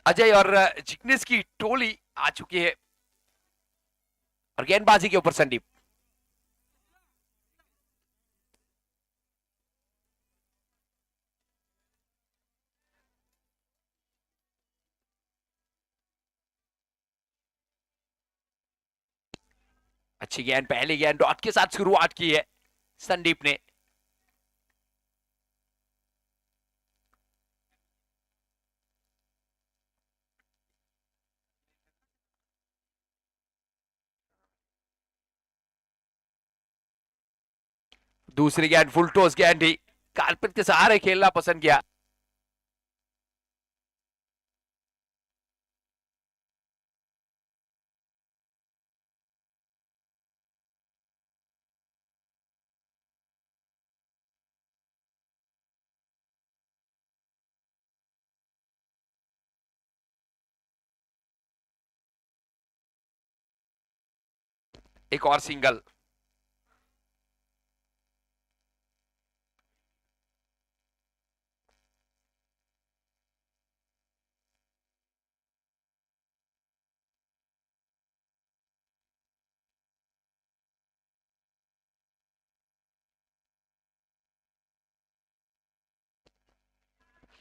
अजय और जिग्नेश की टोली आ चुकी है और गेंदबाजी के ऊपर संदीप। अच्छी गेंद, पहली गेंद डॉट के साथ शुरुआत की है संदीप ने। दूसरी गेंद फुल टॉस गेंद ही, कारपेट के सहारे खेलना पसंद किया। एक और सिंगल।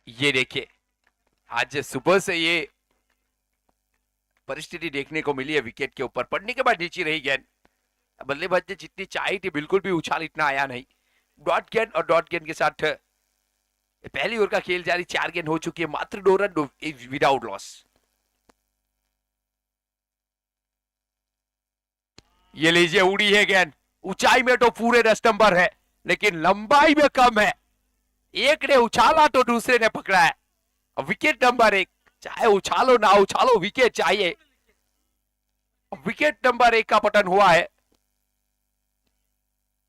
ये देखिए, आज सुबह से ये परिस्थिति देखने को मिली है। विकेट के ऊपर पड़ने के बाद नीचे रही गेंद, बल्लेबाज ने जितनी चाही थी बिल्कुल भी उछाल इतना आया नहीं। डॉट गेंद और डॉट गेंद के साथ पहली ओवर का खेल जारी। 4 गेंद हो चुकी है, मात्र 2 रन विदाउट लॉस। ये लीजिए, उड़ी है गेंद। ऊंचाई में तो पूरे 10 नंबर है, लेकिन लंबाई में कम है। एक ने उछाला तो दूसरे ने पकड़ा है। विकेट नंबर 1, चाहे उछालो ना उछालो विकेट चाहिए। विकेट नंबर 1 का पतन हुआ है।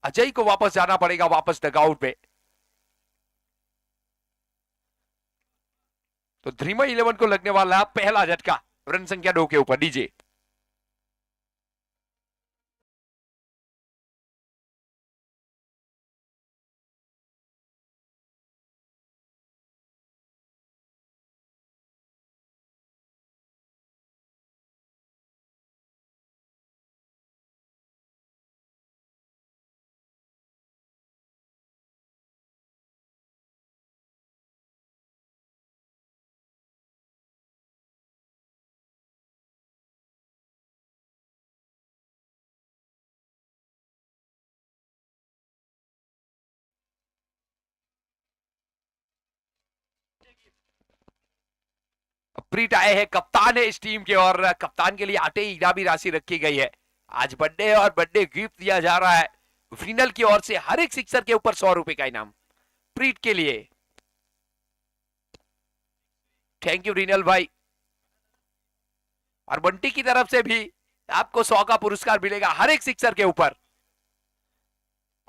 अजय को वापस जाना पड़ेगा, वापस डगआउट पे। तो ड्रीम 11 को लगने वाला पहला झटका, रन संख्या 2 के ऊपर। डीजे प्रीत आए हैं, कप्तान है इस टीम के, और कप्तान के लिए आते ही इनामी राशि रखी गई है। आज बर्थडे है और बर्थडे गिफ्ट दिया जा रहा है विनल की ओर से। हर एक सिक्सर के ऊपर 100 रुपए का इनाम प्रीत के लिए। थैंक यू रिनल भाई। और बंटी की तरफ से भी आपको 100 का पुरस्कार मिलेगा हर एक सिक्सर के ऊपर।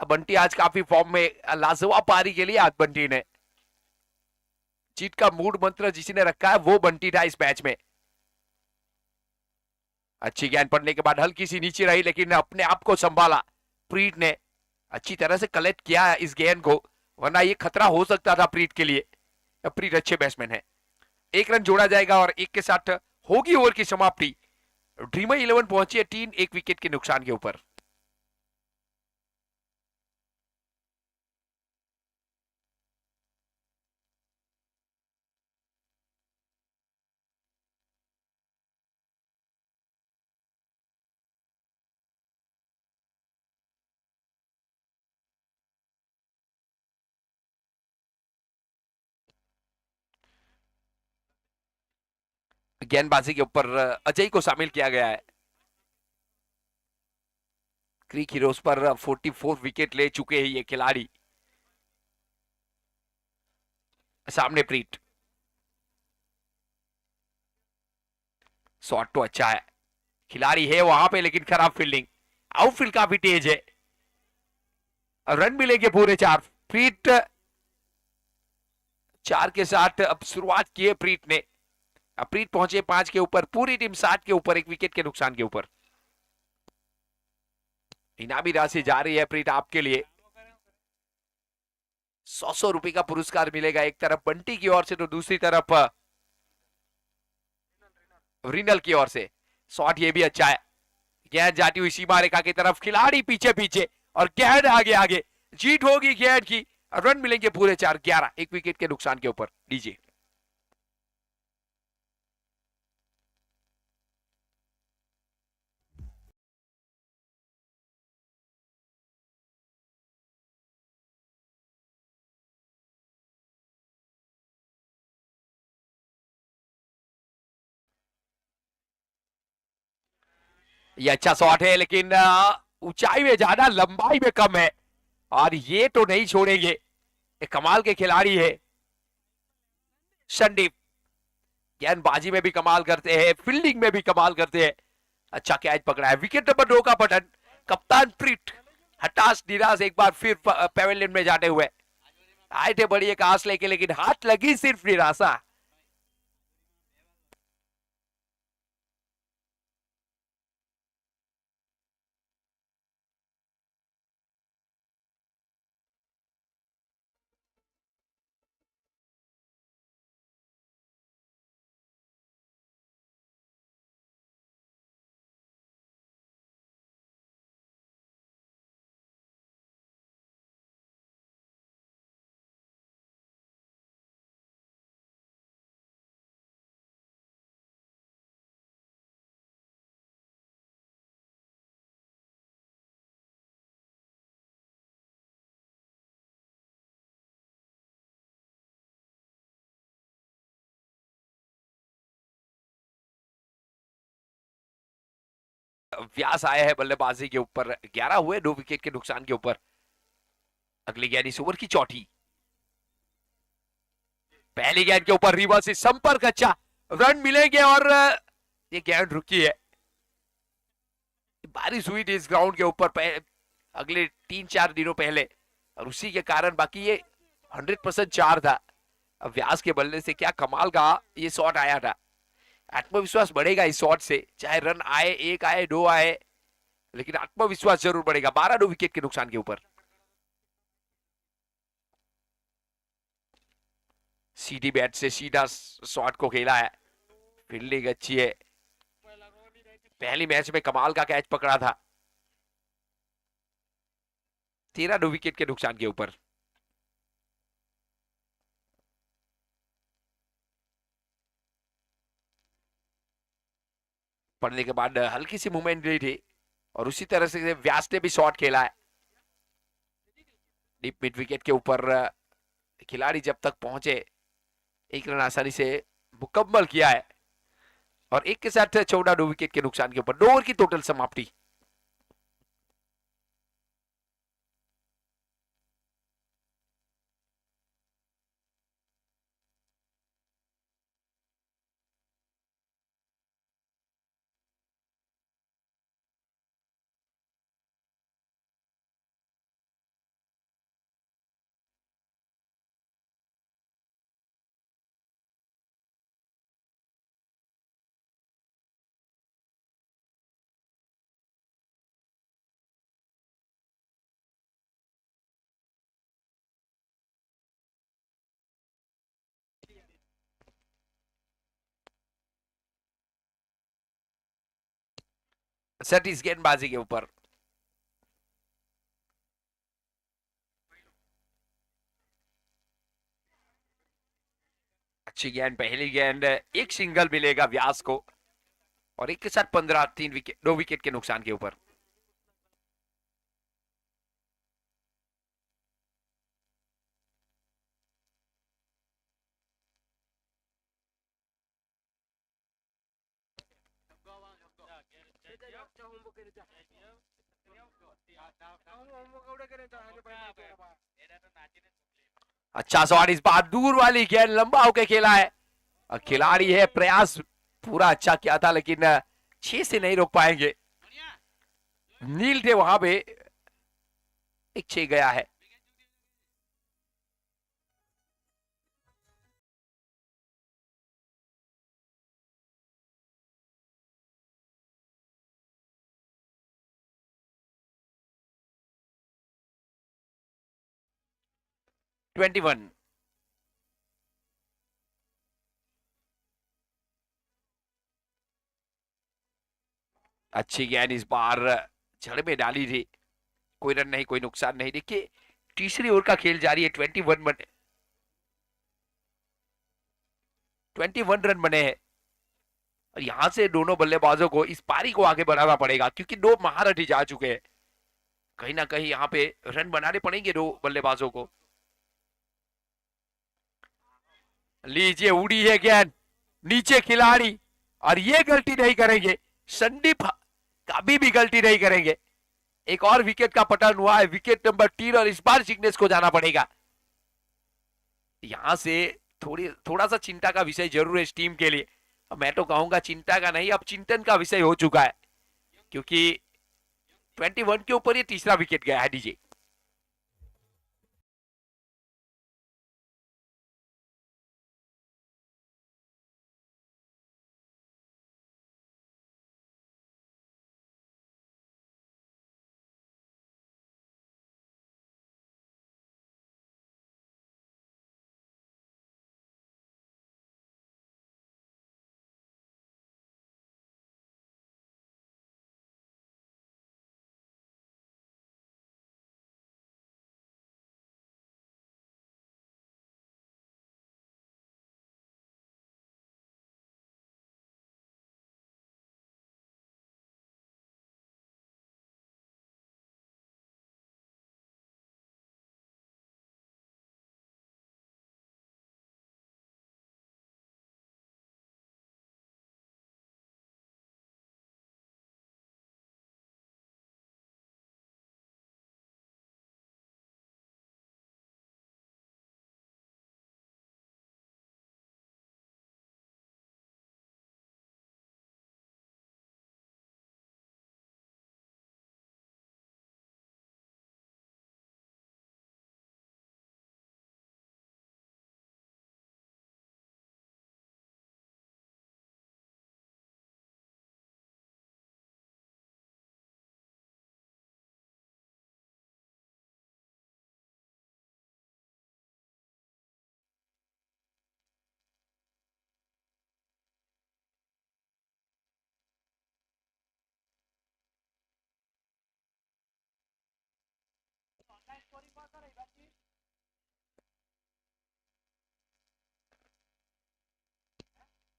बंटी आज काफी फॉर्म में, लाजवाब पारी के लिए आज बंटी ने। जीत का मूड मंत्र जिसने रखा है वो बंटी था इस मैच में। अच्छी गेंद पड़ने के बाद हल्की सी नीचे रही, लेकिन अपने आप को संभाला। प्रीत ने अच्छी तरह से कलेक्ट किया इस गेंद को, वरना ये खतरा हो सकता था प्रीत के लिए। प्रीत अच्छे बैट्समैन है। 1 रन जोड़ा जाएगा और 1 के साथ होगी ओवर की समाप्ति। ड्रीमर 11 पहुंची है 3-1 विकेट के नुकसान के ऊपर। गेंदबाजी के ऊपर अजय को शामिल किया गया है। क्रिक हीरोज पर 44 विकेट ले चुके हैं ये खिलाड़ी। सामने प्रीत, शॉट तो अच्छा है, खिलाड़ी है वहां पे, लेकिन खराब फील्डिंग। आउटफील्ड काफी तेज है। रन मिलेंगे पूरे 4। प्रीत 4 के साथ अब शुरुआत की है प्रीत ने। अब प्रीत पहुंचे 5 के ऊपर, पूरी टीम 7 के ऊपर, 1 विकेट के नुकसान के ऊपर। इनामी राशि जा रही है प्रीत आपके लिए। 100 रुपए का पुरस्कार मिलेगा, एक तरफ बंटी की ओर से तो दूसरी तरफ रिनल की ओर से शॉट, ये भी अच्छा है। गेंद जाती हुई सीमा रेखा की तरफ, खिलाड़ी पीछे पीछे और गेंद आगे आगे, जीत होगी गेंद की, रन मिलेंगे पूरे 4, 11, एक विकेट के नुकसान के ऊपर। डीजे ये अच्छा शॉट है, लेकिन ऊंचाई में ज्यादा, लंबाई में कम है, और ये तो नहीं छोड़ेंगे। एक कमाल के खिलाड़ी है संदीप, गेंदबाजी में भी कमाल करते हैं, फील्डिंग में भी कमाल करते हैं। अच्छा कैच पकड़ा है, विकेट नंबर 2 का बटन। कप्तान प्रीत हताश निराश एक बार फिर पेवेलियन में जाते हुए आए थे बड़ी एक आस लेके, लेकिन हाथ लगी सिर्फ निराशा। व्यास आया है बल्लेबाजी के ऊपर, 11 हुए 2 विकेट के नुकसान के ऊपर। अगली गेंद इस ओवर की चौथी, पहली गेंद के ऊपर रिवर्स संपर्क, अच्छा, रन मिलेंगे, और ये गेंद रुकी है। बारिश हुई थी इस ग्राउंड के ऊपर अगले 3-4 दिनों पहले, और उसी के कारण बाकी ये 100% 4 था। अब व्यास के बल्ले से क्या कमाल का ये शॉट आया था। आत्मविश्वास बढ़ेगा इस शॉट से, चाहे रन आए, 1 आए, 2 आए, लेकिन आत्मविश्वास जरूर बढ़ेगा। 12 2 विकेट के नुकसान के ऊपर। सीधी बैट से सीधा शॉट को खेला है, फील्डिंग अच्छी है, पहली मैच में कमाल का कैच पकड़ा था। 13 2 विकेट के नुकसान के ऊपर। पढ़ने के बाद हल्की सी मूवमेंट ली थी, और उसी तरह से व्यास ने भी शॉट खेला है डीप मिड विकेट के ऊपर। खिलाड़ी जब तक पहुंचे, एक रन आसानी से मुकम्मल किया है, और एक के साथ 14 2 विकेट के नुकसान के ऊपर। 2 ओवर की टोटल समाप्ति। सेट इस गेंदबाजी के ऊपर, अच्छी गेंद, पहली गेंद, एक सिंगल मिलेगा व्यास को, और एक के साथ 15, 3 विकेट, 2 विकेट के नुकसान के ऊपर। अच्छा शॉट, इस बार दूर वाली गेंद लंबा होकर खेला है, और खिलाड़ी है, प्रयास पूरा अच्छा किया था, लेकिन 6 से नहीं रोक पाएंगे। नील थे वहां पे, एक 6 गया है। Twenty one. अच्छी गेंद इस बार जड़ में डाली थी, कोई रन नहीं, कोई नुकसान नहीं। देखिए तीसरी ओवर का खेल जारी है, 21 रन बने हैं और यहां से दोनों बल्लेबाजों को इस पारी को आगे बढ़ाना पड़ेगा क्योंकि दो महारथी जा चुके हैं। कहीं ना कहीं यहाँ पे रन बनाने पड़ेंगे दो बल्लेबाजों को। लीजिए उड़ी है गेंद, नीचे खिलाड़ी, और ये गलती नहीं करेंगे, संदीप कभी भी गलती नहीं करेंगे। एक और विकेट का पतन हुआ है, विकेट नंबर 3, और इस बार जिग्नेश को जाना पड़ेगा। यहां से थोड़ा सा चिंता का विषय जरूर है इस टीम के लिए। मैं तो कहूंगा चिंता का नहीं, अब चिंतन का विषय हो चुका है क्योंकि 21 के ऊपर ये तीसरा विकेट गया है। डीजे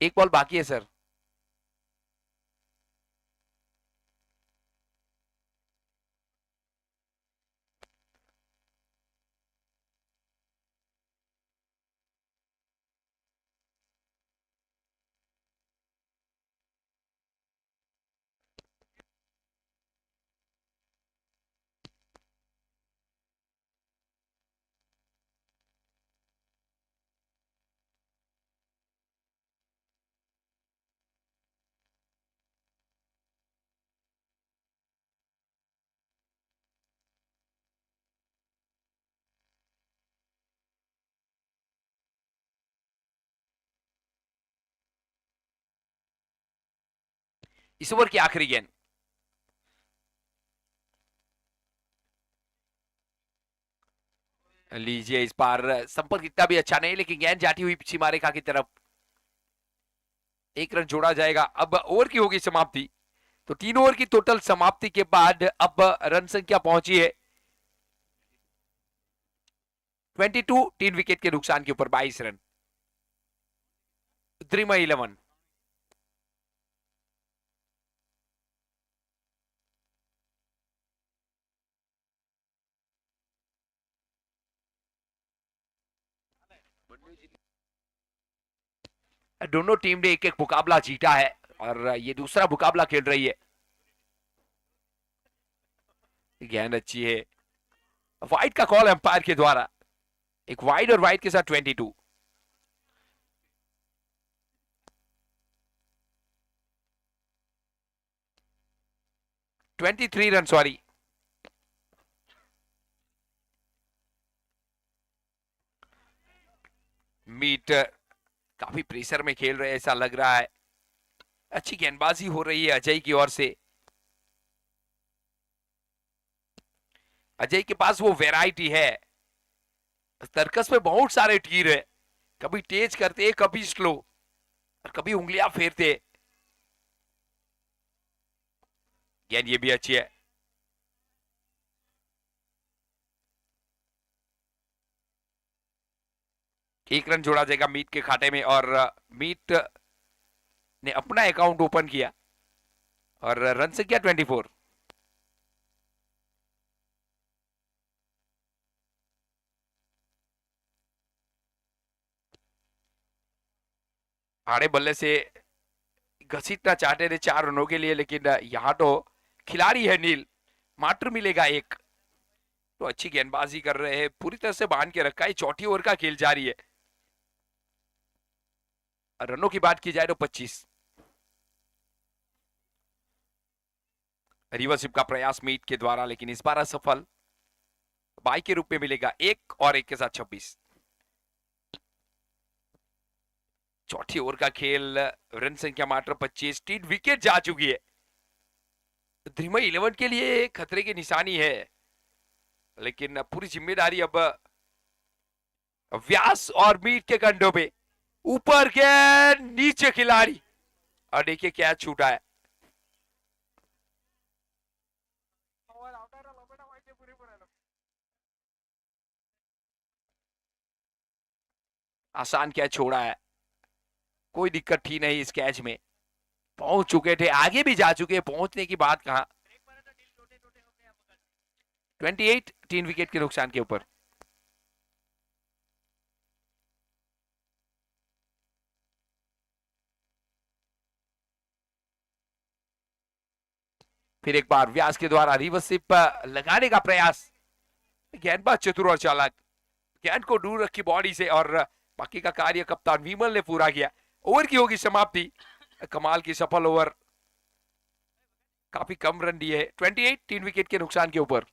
एक बॉल बाकी है सर। इस ओवर की आखिरी गेंद, लीजिए इस बार संपर्क इतना भी अच्छा नहीं, लेकिन गेंद जाती हुई सीमा रेखा की तरफ, एक रन जोड़ा जाएगा। अब ओवर की होगी समाप्ति, तो 3 ओवर की टोटल समाप्ति के बाद अब रन संख्या पहुंची है 22, 3 विकेट के नुकसान के ऊपर 22 रन। ड्रीम 11, दोनों टीम ने एक एक मुकाबला जीता है और ये दूसरा मुकाबला खेल रही है। गेंद अच्छी है, वाइड का कॉल एम्पायर के द्वारा, एक वाइड और वाइड के साथ 22। 23 रन, सॉरी। मीट काफी प्रेशर में खेल रहे ऐसा लग रहा है। अच्छी गेंदबाजी हो रही है अजय की ओर से। अजय के पास वो वैरायटी है, तर्कस में बहुत सारे तीर है, कभी तेज करते कभी स्लो और कभी उंगलियां फेरते। गेंद ये भी अच्छी है। एक रन जोड़ा जाएगा मीत के खाते में और मीत ने अपना अकाउंट ओपन किया और रन संख्या 24। आड़े बल्ले से घसीटना चाहते थे 4 रनों के लिए, लेकिन यहाँ तो खिलाड़ी है नील, मात्र मिलेगा एक। तो अच्छी गेंदबाजी कर रहे हैं, पूरी तरह से बांध के रखा है। चौथी ओवर का खेल जारी है। रनों की बात की जाए तो 25। रिवर्सिप का प्रयास मीट के द्वारा, लेकिन इस बार असफल। बाई के रूप में मिलेगा एक और एक के साथ 26। चौथी ओवर का खेल, रन संख्या मात्र 25। 3 विकेट जा चुकी है। ड्रीमर 11 के लिए खतरे की निशानी है, लेकिन पूरी जिम्मेदारी अब व्यास और मीट के कंधों पे। ऊपर के नीचे खिलाड़ी, और देखिए क्या छूटा है। आसान क्या छोड़ा है, कोई दिक्कत थी नहीं इस कैच में। पहुंच चुके थे, आगे भी जा चुके, पहुंचने की बात कहां। 28, 3 विकेट के नुकसान के ऊपर। फिर एक बार व्यास के द्वारा रिवर्सिप लगाने का प्रयास। गेंदबाज चतुर और चालाक, गेंद को दूर रखी बॉडी से, और बाकी का कार्य कप्तान विमल ने पूरा किया। ओवर की होगी समाप्ति। कमाल की सफल ओवर, काफी कम रन दिए। 28, 3 विकेट के नुकसान के ऊपर।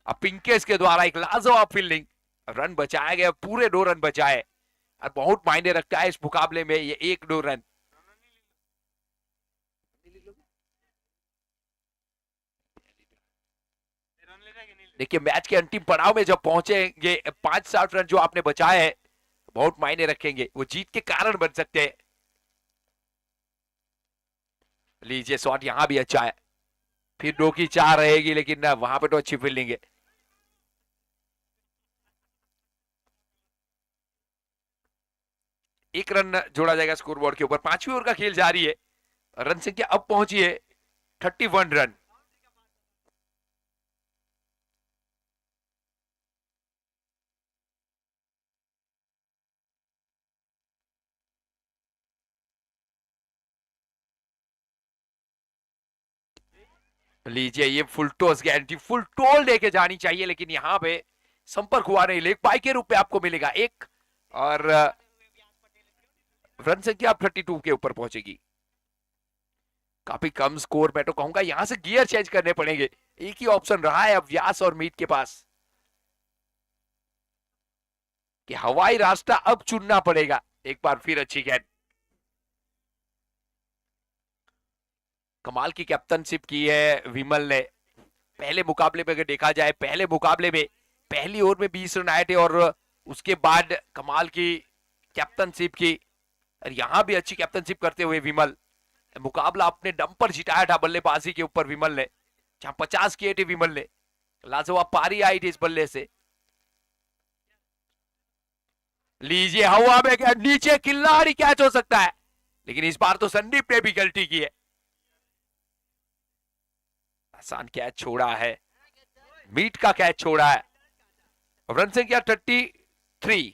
अब पिंकेस के द्वारा एक लाजवाब फील्डिंग, रन बचाए गए, पूरे 2 रन बचाए, और बहुत मायने रखता है इस मुकाबले में ये 1-2 रन। देखिए मैच के अंतिम पड़ाव में जब पहुंचेंगे, 5-7 रन जो आपने बचाए हैं बहुत मायने रखेंगे, वो जीत के कारण बन सकते हैं। लीजिए शॉट यहां भी अच्छा है। फिर 2 की 4 रहेगी, लेकिन वहां पे तो अच्छी फील्डिंग है। एक रन जोड़ा जाएगा स्कोरबोर्ड के ऊपर। 5वीं ओवर का खेल जारी है। रन संख्या अब पहुंची है 31 रन। लीजिए ये full toss guarantee, full toll लेके जानी चाहिए, लेकिन यहाँ पे संपर्क हुआ नहीं। लेग बाय के रूप में आपको मिलेगा एक, और रन संख्या 32 के ऊपर पहुंचेगी। काफी कम स्कोर मैं तो कहूंगा, यहां से गियर चेंज करने पड़ेंगे। एक ही ऑप्शन रहा है अब व्यास और मीत के पास कि हवाई रास्ता अब चुनना पड़ेगा। एक बार फिर अच्छी गेंद, कमाल की कैप्टनशिप की है विमल ने। पहले मुकाबले में अगर देखा जाए, पहले मुकाबले में पहली ओवर में 20 रन आए थे, और उसके बाद कमाल की कैप्टनशिप की, और यहां भी अच्छी कैप्टनशिप करते हुए विमल मुकाबला अपने दम पर जिताया था बल्लेबाजी के ऊपर विमल ने। जहां 50 किए थे विमल ने, लाजवाब पारी आई थी इस बल्ले से। लीजिए हवा में क्या, नीचे खिल्लाड़ी कैच हो सकता है, लेकिन इस बार तो संदीप ने भी गलती की है। आसान कैच छोड़ा है, मीट का कैच छोड़ा है। रन संख्या 33।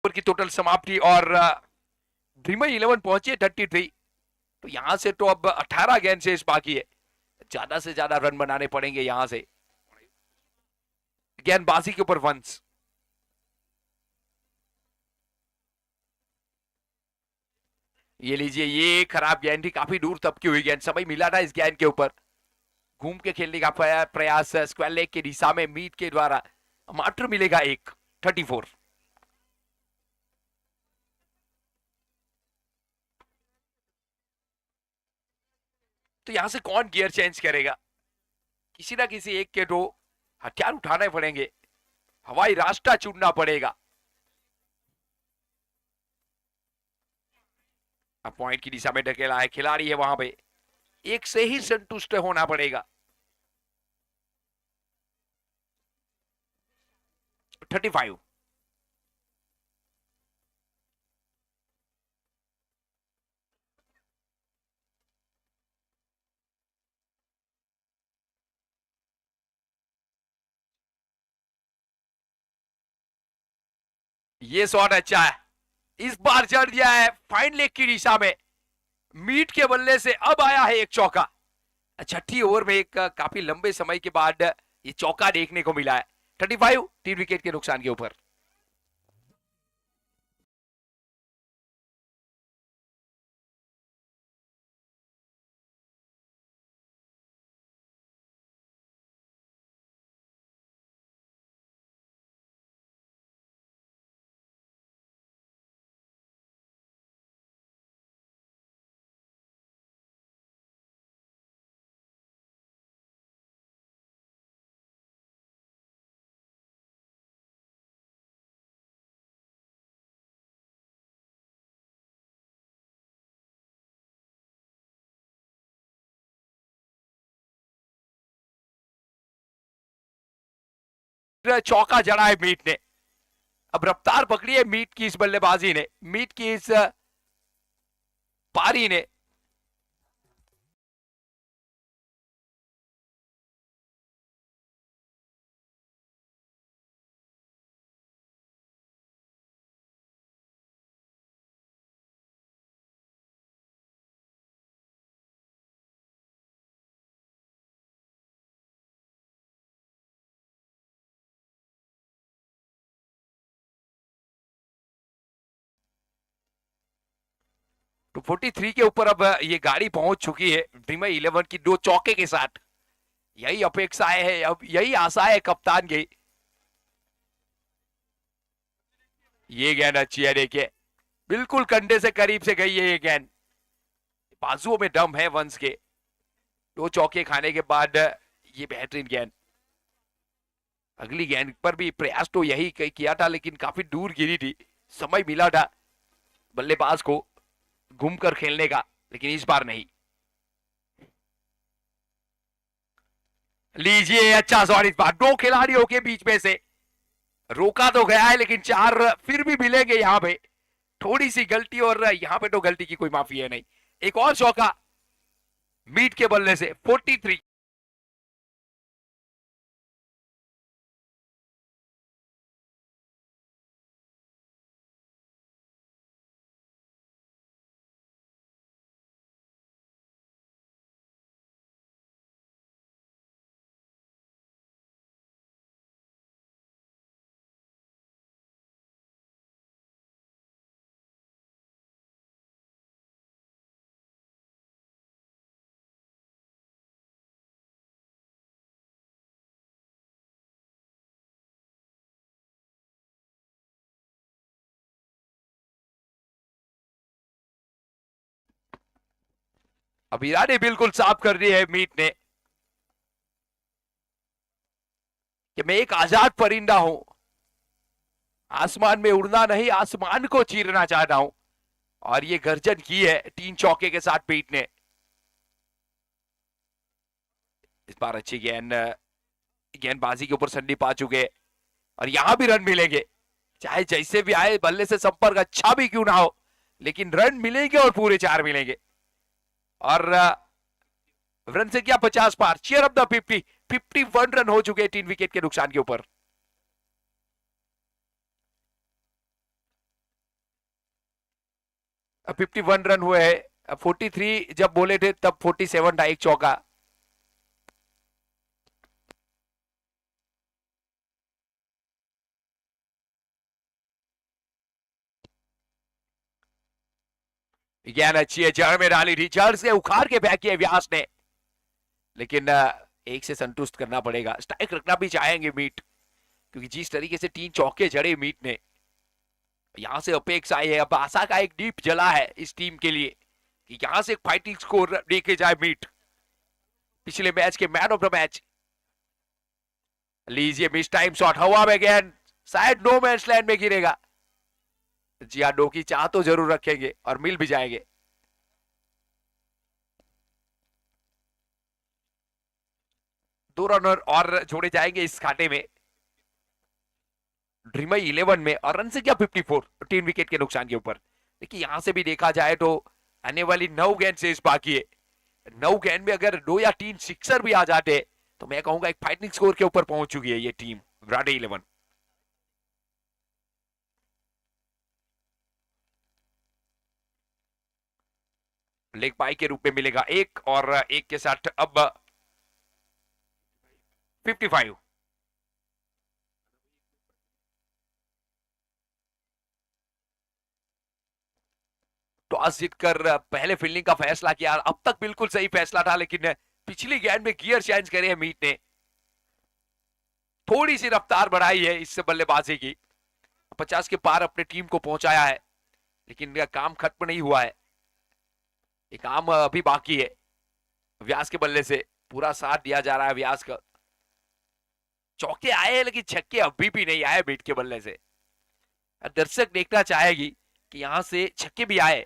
ओवर की टोटल समाप्ति, और ड्रीमर 11 पहुंचे 33। तो यहां से तो अब 18 गेंद शेष बाकी है, ज्यादा से ज्यादा रन बनाने पड़ेंगे यहां से। गेंदबाजी के ऊपर वंस, ये लीजिए ये खराब गेंद थी, काफी दूर तबकी हुई गेंद, समय मिला था इस गेंद के ऊपर। घूम के खेलने का प्रयास स्क्वायर लेग की दिशा में मीट के द्वारा, मात्र मिलेगा एक, 34। तो यहां से कौन गियर चेंज करेगा, किसी ना किसी एक के दो हथियार उठाने पड़ेंगे, हवाई रास्ता चुनना पड़ेगा। अब पॉइंट की दिशा में ढकेला है खिलाड़ी है वहां पे, एक से ही संतुष्ट होना पड़ेगा। 35। ये शॉट अच्छा है, इस बार चढ़ गया है फाइन लेग की दिशा में। मीट के बल्ले से अब आया है एक चौका। छठी ओवर में एक काफी लंबे समय के बाद ये चौका देखने को मिला है। 35, 3 विकेट के नुकसान के ऊपर। चौका जड़ा है मीट ने, अब रफ्तार पकड़ी है मीट की इस बल्लेबाजी ने, मीट की इस पारी ने। 43 के ऊपर अब ये गाड़ी पहुंच चुकी है ड्रीमर 11 की 2 चौके के साथ। यही अपेक्षाएं है, अब यही आशा है कप्तान की। ये गेंद अच्छी है, देखिए बिल्कुल कंधे से करीब से गई है ये गेंद। बाजुओं में दम है वंश के। 2 चौके खाने के बाद ये बेहतरीन गेंद। अगली गेंद पर भी प्रयास तो यही किया था, लेकिन काफी दूर गिरी थी। समय मिला था बल्लेबाज को घूमकर खेलने का, लेकिन इस बार नहीं। लीजिए अच्छा शॉट इस बार 2 खिलाड़ियों के बीच में से। रोका तो गया है, लेकिन 4 फिर भी मिलेंगे यहाँ पे। थोड़ी सी गलती, और यहाँ पे तो गलती की कोई माफी है नहीं। एक और चौका मीट के बल्ले से 43। अब इरादे बिल्कुल साफ कर दिए है मीट ने कि मैं एक आजाद परिंदा हूं, आसमान में उड़ना नहीं, आसमान को चीरना चाहता हूं। और ये गर्जन की है 3 चौके के साथ मीट ने। इस बार अच्छी गेंदबाजी के ऊपर संदीप पा चुके, और यहां भी रन मिलेंगे। चाहे जैसे भी आए, बल्ले से संपर्क अच्छा भी क्यों ना हो, लेकिन रन मिलेंगे और पूरे 4 मिलेंगे। और रन से क्या 50 पार, चीयर अप द 50। 51 रन हो चुके 3 विकेट के नुकसान के ऊपर। अब 51 रन हुए हैं। 43 जब बोले थे तब 47 था, एक चौका। गेंद अच्छी है, जड़ में डाली थी, जड़ से उखाड़ के फेंकी है व्यास ने, लेकिन एक से संतुष्ट करना पड़ेगा। स्ट्राइक रखना भी चाहेंगे मीट, क्योंकि जिस तरीके से 3 चौके जड़े मीट ने, यहां से अपेक्षा है, अब आशा का एक दीप जला है इस टीम के लिए कि यहां से एक फाइटिंग स्कोर देखे जाए मीट। पिछले मैच के मैन ऑफ द मैच। लीजिए मिस टाइम शॉट, हवा में गेंद, शायद नो मैच लैंड में गिरेगा। जी हाँ, 2 की चाह तो जरूर रखेंगे और मिल भी जाएंगे। दो रनर और जोड़े जाएंगे इस खाते में ड्रीमर 11 में। और रन से क्या 54, 3 विकेट के नुकसान के ऊपर। देखिए यहां से भी देखा जाए तो आने वाली 9 गेंद से इस बाकी है। 9 गेंद में अगर 2 या 3 सिक्सर भी आ जाते, तो मैं कहूंगा एक फाइटिंग स्कोर के ऊपर पहुंच चुकी है ये टीम विराट 11। लेग बाई के रूप में मिलेगा एक, और एक के साथ अब 55। टॉस जीतकर पहले फील्डिंग का फैसला किया, अब तक बिल्कुल सही फैसला था, लेकिन पिछली गेंद में गियर चेंज करे है मीट ने। थोड़ी सी रफ्तार बढ़ाई है इससे बल्लेबाजी की, 50 के पार अपने टीम को पहुंचाया है, लेकिन यह काम खत्म नहीं हुआ है। ये काम अभी बाकी है। व्यास के बल्ले से पूरा साथ दिया जा रहा है व्यास का। चौके आए हैं, लेकिन छक्के अभी भी नहीं आए मीट के बल्ले से। दर्शक देखना चाहेगी कि यहां से छक्के भी आए।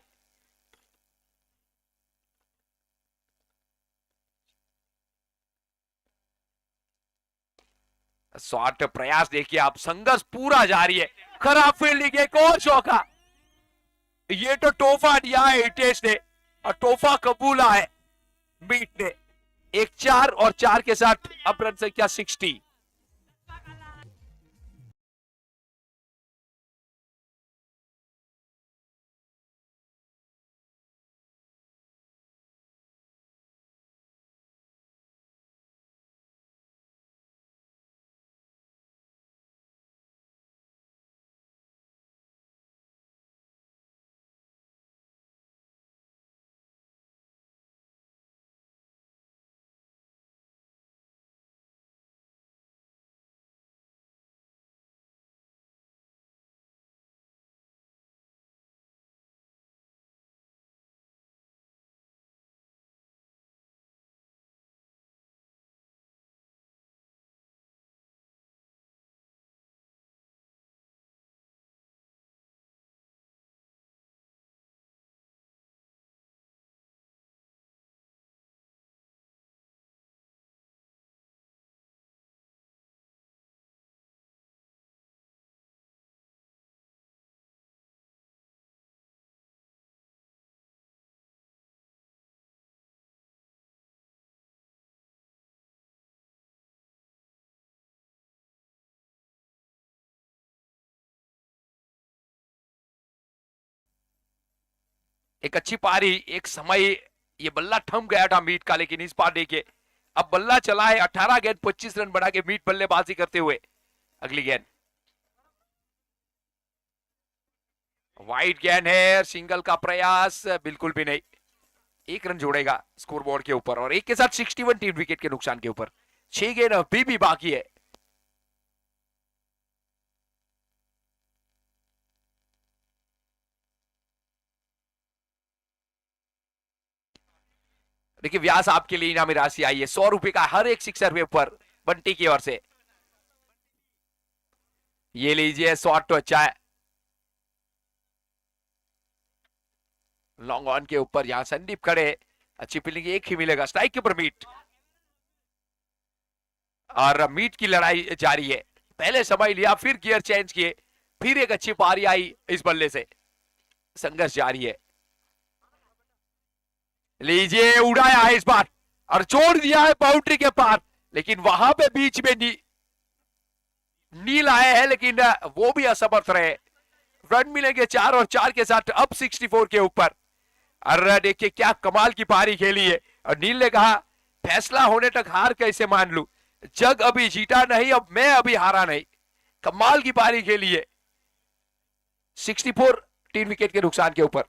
शॉट प्रयास देखिए आप, संघर्ष पूरा जारी है। खराब फील्डिंग, एक और चौका। ये तो तोहफा दिया है हितेश ने, और तोहफा कबूला है मीट ने। एक 4 और 4 के साथ अब रन संख्या 60। एक अच्छी पारी, एक समय ये बल्ला थम गया था मीट का, लेकिन इस बार देखिए अब बल्ला चला है 18 गेंद 25 रन बना के मीट बल्लेबाजी करते हुए। अगली गेंद वाइड गेंद है, सिंगल का प्रयास बिल्कुल भी नहीं। एक रन जोड़ेगा स्कोरबोर्ड के ऊपर और एक के साथ 61 टीम विकेट के नुकसान के ऊपर। 6 गेंद अभी भी बाकी है। देखिए व्यास आपके लिए इनामी राशि आई है 100 रुपए का हर एक सिक्सर के ऊपर बंटी की ओर से। ये लीजिए, शॉट तो अच्छा है। लॉन्ग ऑन के ऊपर यहां संदीप खड़े, अच्छी फील्डिंग, एक ही मिलेगा स्ट्राइक के ऊपर मीट। और मीट की लड़ाई जारी है, पहले समय लिया फिर गियर चेंज किए, फिर एक अच्छी पारी आई इस बल्ले से, संघर्ष जारी है। लीजिए, उड़ाया है इस बार और छोड़ दिया है बाउंड्री के पार, लेकिन वहां पे बीच में नील आए हैं, लेकिन वो भी असमर्थ रहे। रन मिलेंगे 4 और 4 के साथ अब 64 के ऊपर। अरे देखिए क्या कमाल की पारी खेली है, और नील ने कहा फैसला होने तक हार कैसे मान लू, जग अभी जीता नहीं, अब मैं अभी हारा नहीं। कमाल की पारी खेली है, 64 3 विकेट के नुकसान के ऊपर।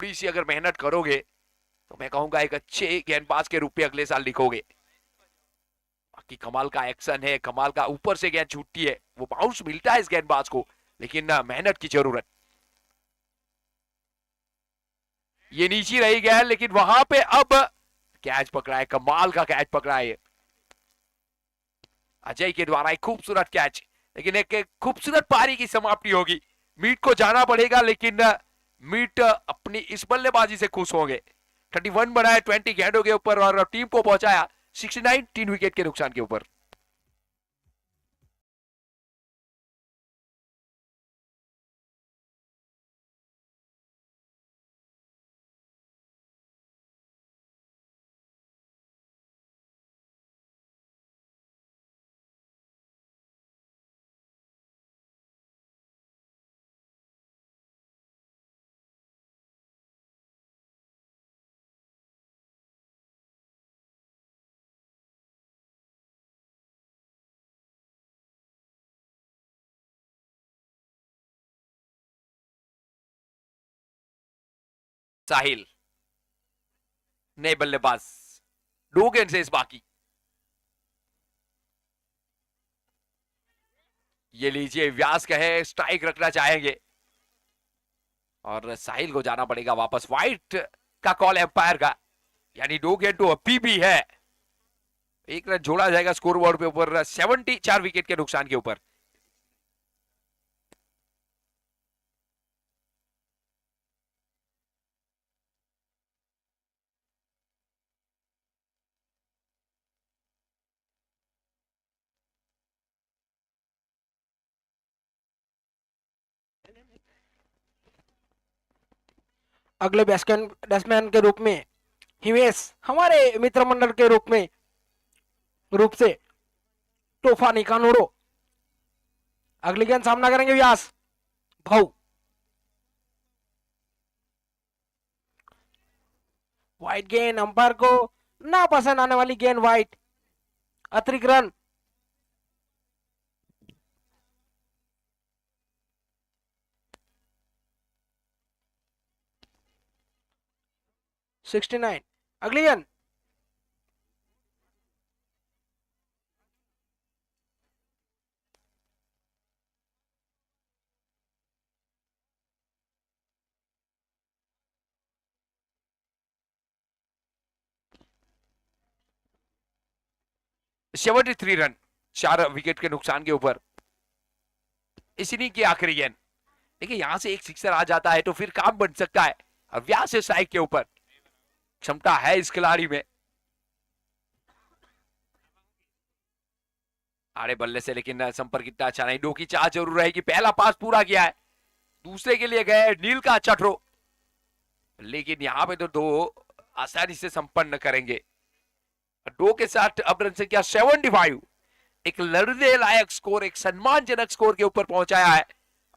थोड़ी सी अगर मेहनत करोगे तो मैं कहूंगा एक अच्छे गेंदबाज के रूप में अगले साल लिखोगे। बाकी कमाल का एक्शन है, कमाल का ऊपर से गेंद छूटती है, वो बाउंस मिलता है इस गेंदबाज को, लेकिन मेहनत की जरूरत। ये नीचे रही गेंद, लेकिन वहां पे अब कैच पकड़ा है, कमाल का कैच पकड़ा है अजय के द्वारा, एक खूबसूरत कैच, लेकिन एक खूबसूरत पारी की समाप्ति होगी। मीट को जाना पड़ेगा, लेकिन मीट अपनी इस बल्लेबाजी से खुश होंगे। 31 बनाए 20 गेंदों के ऊपर और टीम को पहुंचाया 69, 3 विकेट के नुकसान के ऊपर। साहिल नए बल्लेबाज, 2 गेंद से इस बाकी। ये लीजिए, व्यास कहे स्ट्राइक रखना चाहेंगे और साहिल को जाना पड़ेगा वापस। वाइट का कॉल एम्पायर का, यानी 2 गेंद तो अभी भी है। 1 रन जोड़ा जाएगा स्कोर बोर्ड पे ऊपर 70, 4 विकेट के नुकसान के ऊपर। अगले बैट्समैन के रूप में हिमेश, हमारे मित्र मंडल के रूप से तूफानी कानूरो अगली गेंद सामना करेंगे व्यास। भाऊ वाइट गेंद, अंपायर को ना पसंद आने वाली गेंद वाइट, अतिरिक्त रन। सिक्सटी नाइन, अगली गेंद। सेवेंटी थ्री रन, 4 विकेट के नुकसान के ऊपर। इस इनिंग की आखिरी गेंद। देखिए, यहां से एक सिक्सर आ जाता है तो फिर काम बन सकता है। अब व्यास से स्ट्राइक के ऊपर क्षमता है इस खिलाड़ी में। आड़े बल्ले से लेकिन संपर्क इतना अच्छा नहीं। 2 की चाह जरूर रहेगी। पहला पास पूरा किया है, दूसरे के लिए गए नील का अच्छा थ्रो, लेकिन यहां पे तो 2 आसानी से संपन्न करेंगे। 2 के साथ अब रन संख्या 75। एक लड़ने लायक स्कोर, एक सम्मानजनक स्कोर के ऊपर पहुंचाया है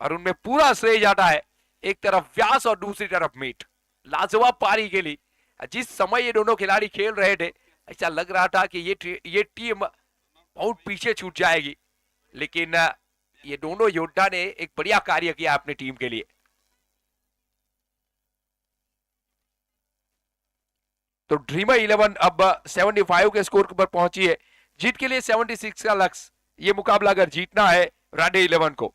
और उनमें पूरा श्रेय जाता है एक तरफ व्यास और दूसरी तरफ मीट। लाजवाब पारी के लिए जिस समय ये दोनों खिलाड़ी खेल रहे थे, ऐसा लग रहा था कि ये टीम बहुत पीछे छूट जाएगी, लेकिन ये दोनों योद्धा ने एक बढ़िया कार्य किया अपनी टीम के लिए। तो ड्रीमर 11 अब 75 के स्कोर पर पहुंची है। जीत के लिए 76 का लक्ष्य। ये मुकाबला अगर जीतना है राडे 11 को।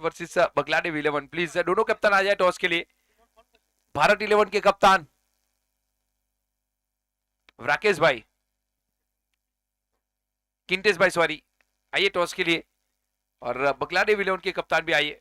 वर्सेस बांग्लादेश 11। प्लीज दोनों कप्तान आ जाए टॉस के लिए। भारत 11 के कप्तान राकेश भाई, किंटेश भाई सॉरी, आइए टॉस के लिए। और बांग्लादेश 11 के कप्तान भी आइए।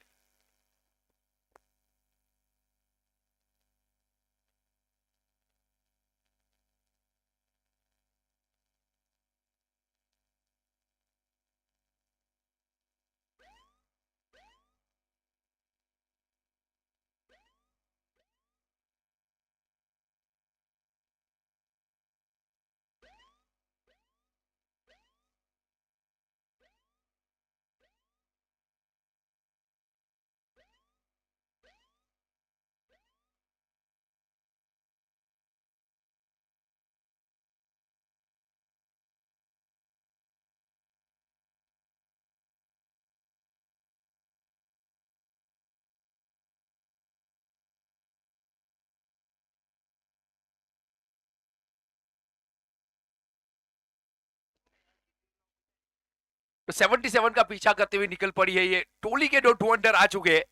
तो 77 का पीछा करते हुए निकल पड़ी है ये टोली के दो 200 आ चुके हैं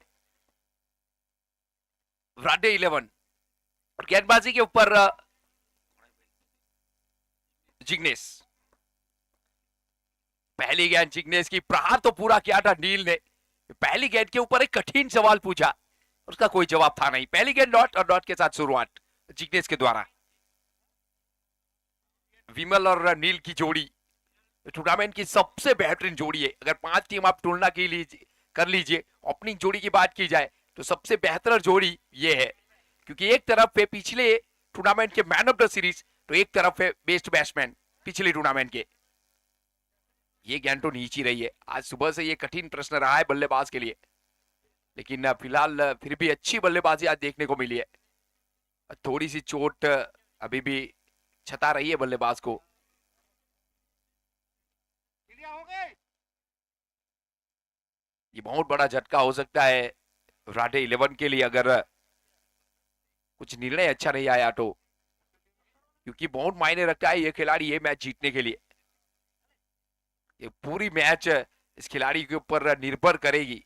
राडे 11। और गेंदबाजी के ऊपर जिग्नेश, पहली गेंद जिग्नेश की, प्रहार तो पूरा किया था नील ने। पहली गेंद के ऊपर एक कठिन सवाल पूछा, उसका कोई जवाब था नहीं। पहली गेंद डॉट और डॉट के साथ शुरुआत जिग्नेश के द्वारा। विमल और नील की जोड़ी टूर्नामेंट की सबसे बेहतरीन जोड़ी है। अगर 5 टीम आप तुलना की लीजिए, कर लीजिए, ओपनिंग जोड़ी की बात की जाए तो सबसे बेहतर जोड़ी ये है। क्योंकि एक तरफ है पिछले टूर्नामेंट के मैन ऑफ द सीरीज, तो एक तरफ है बेस्ट बैट्समैन पिछले टूर्नामेंट के। ये गेंद तो नीची रही है। आज सुबह से ये कठिन प्रश्न रहा है बल्लेबाज के लिए, लेकिन फिलहाल फिर भी अच्छी बल्लेबाजी आज देखने को मिली है। थोड़ी सी चोट अभी भी छता रही है बल्लेबाज को। ये बहुत बड़ा झटका हो सकता है राडे 11 के लिए अगर कुछ निर्णय अच्छा नहीं आया तो, क्योंकि बहुत मायने रखता है ये खिलाड़ी ये मैच जीतने के लिए। ये पूरी मैच इस खिलाड़ी के ऊपर निर्भर करेगी।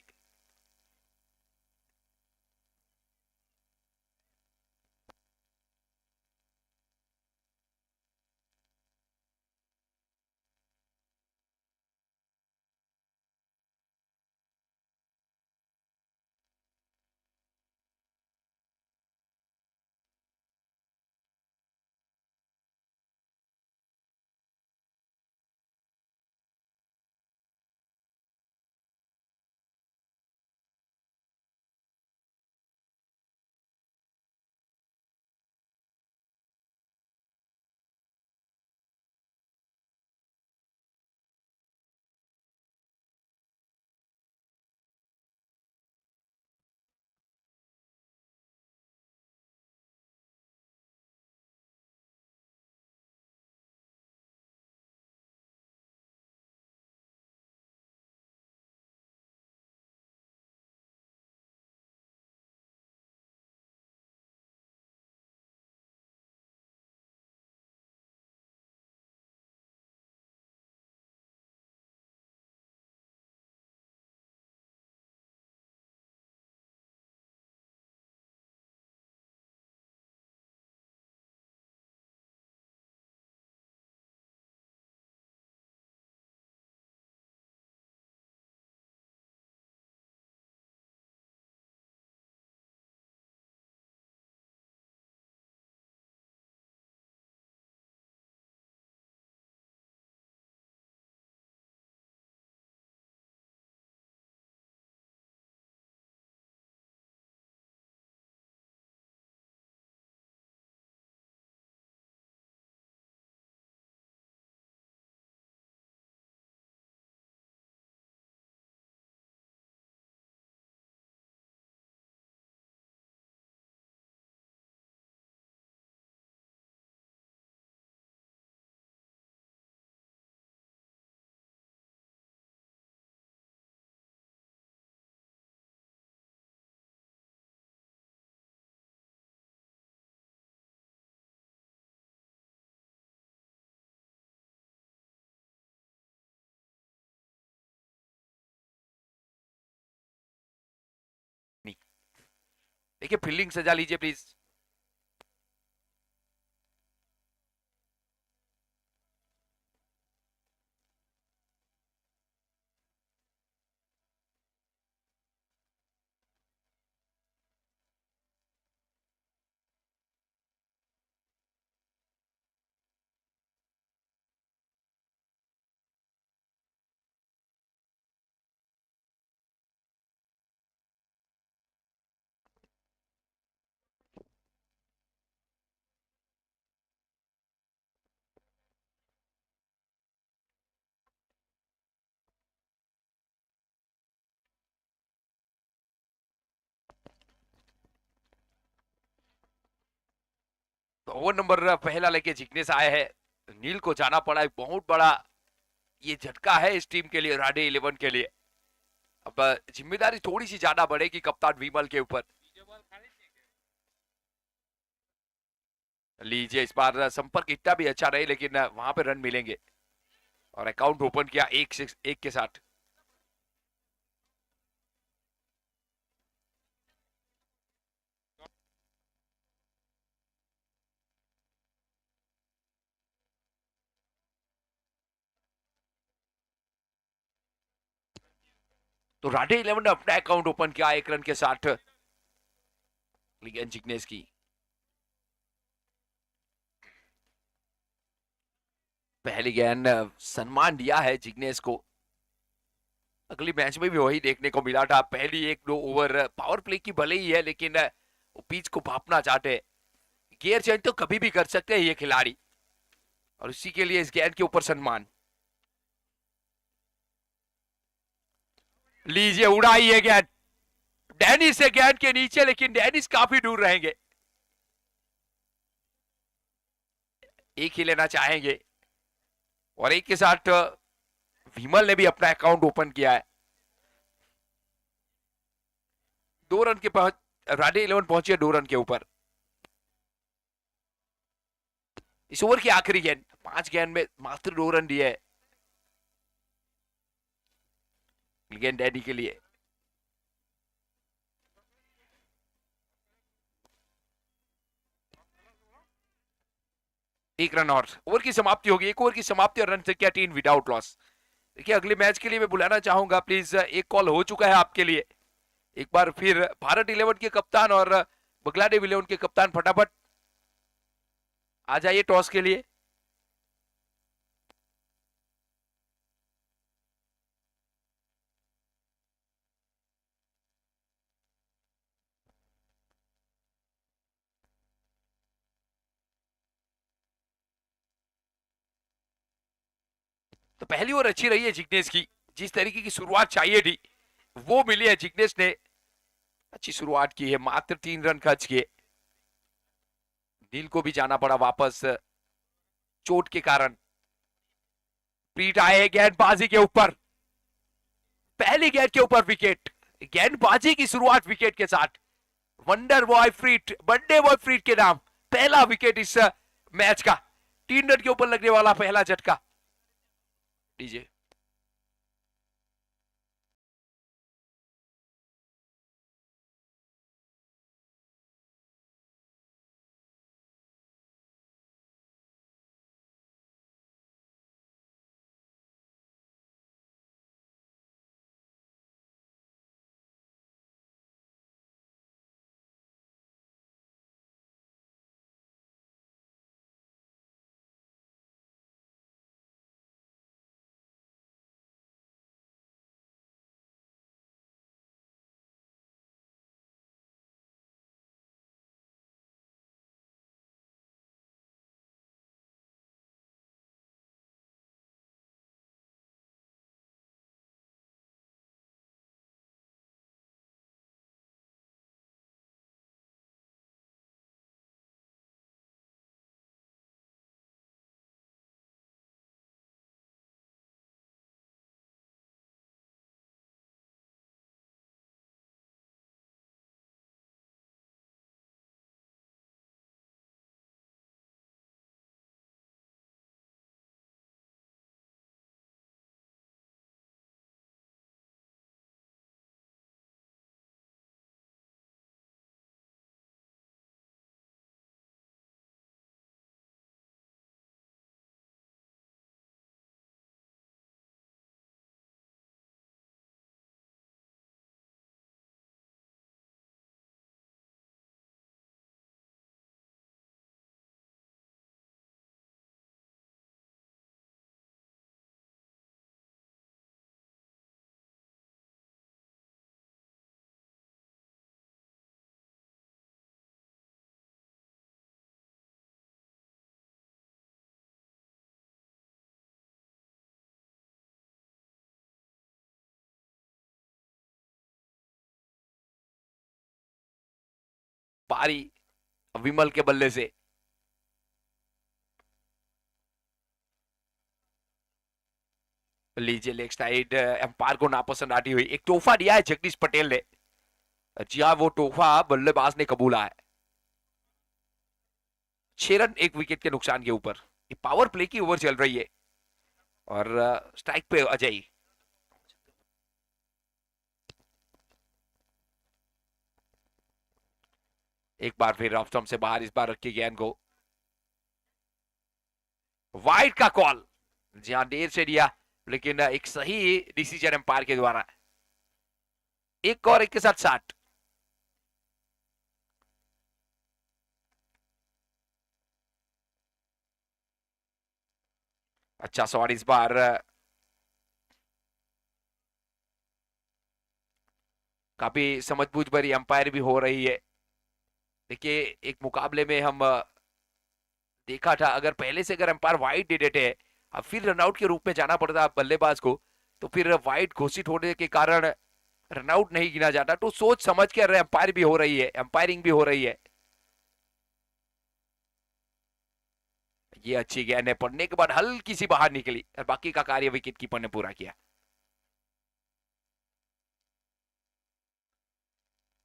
देखिए फील्डिंग सजा लीजिए प्लीज। तो ओवर नंबर पहला लेके जिग्नेश आए हैं। नील को जाना पड़ा, एक बहुत बड़ा ये झटका है इस टीम के लिए, राडे 11 के लिए। अब जिम्मेदारी थोड़ी सी ज्यादा बढ़ेगी कप्तान विमल के ऊपर। लीजिए इस बार संपर्क इतना भी अच्छा रहे, लेकिन वहां पे रन मिलेंगे। और अकाउंट ओपन किया एक के साथ। तो राडे 11 ने अपना अकाउंट ओपन किया 1 रन के साथ। गेंद जिग्नेश की, पहली गेंद सम्मान दिया है जिग्नेश को। अगली मैच में भी वही देखने को मिला था, पहली 1-2 ओवर पावर प्ले की भले ही है, लेकिन वो पिच को भापना चाहते हैं। गियर चेंज तो कभी भी कर सकते हैं ये खिलाड़ी, और इसी के लिए इस गेंद के ऊपर सम्मान। लीजिए उड़ाई है गेंद, डेनिस है गेंद के नीचे, लेकिन डेनिस काफी दूर रहेंगे। एक ही लेना चाहेंगे, और एक के साथ विमल ने भी अपना अकाउंट ओपन किया है। 2 रन के पहुंच, राडे 11 पहुंचे 2 रन के ऊपर। इस ओवर की आखिरी गेंद, 5 गेंद में मात्र 2 रन दिए है गेंद डैडी के लिए। 1 रन और ओवर की समाप्ति होगी, 1 ओवर की समाप्ति और रन संख्या 3 विदाउट लॉस। देखिए अगले मैच के लिए मैं बुलाना चाहूंगा प्लीज, एक कॉल हो चुका है आपके लिए। एक बार फिर भारत 11 के कप्तान और बांग्लादेश 11 के कप्तान फटाफट आ जाइए टॉस के लिए। तो पहली ओवर अच्छी रही है जिग्नेश की, जिस तरीके की शुरुआत चाहिए थी वो मिली है। जिग्नेश ने अच्छी शुरुआत की है, मात्र 3 रन खर्च किए। नील को भी जाना पड़ा वापस चोट के कारण। पीट आए गेंदबाजी के ऊपर, पहली गेंद के ऊपर विकेट। गेंदबाजी की शुरुआत विकेट के साथ। वंडर बॉय फ्रीट, वनडे बॉय फ्रीट के नाम पहला विकेट इस मैच का। 3 रन के ऊपर लगने वाला पहला झटका। लीजिए पारी विमल के बल्ले से। लीजिए लेग साइड, एम्पायर को नापसंद आती हुई एक तोहफा दिया है जगदीश पटेल ने। जी हाँ, वो तोहफा बल्लेबाज ने कबूला है। 6 रन 1 विकेट के नुकसान के ऊपर। ये पावर प्ले की ओवर चल रही है और स्ट्राइक पे अजय। एक बार फिर ऑफ स्टंप से बाहर, इस बार रखी गेंद को। वाइड का कॉल, जी हाँ देर से दिया लेकिन एक सही डिसीजन एम्पायर के द्वारा। एक और एक के साथ 60। अच्छा शॉट इस बार, काफी समझबूझ भरी अंपायर भी हो रही है। देखिए एक मुकाबले में हम देखा था, अगर पहले से अगर अंपायर वाइड दे देते हैं अब फिर रनआउट के रूप में जाना पड़ता बल्लेबाज को, तो फिर वाइड घोषित होने के कारण रनआउट नहीं गिना जाता। तो सोच समझ के अंपायर भी हो रही है, अंपायरिंग भी हो रही है। ये अच्छी गेंद है, पड़ने के बाद हल्की सी बाहर निकली और बाकी का कार्य विकेट कीपर ने पूरा किया।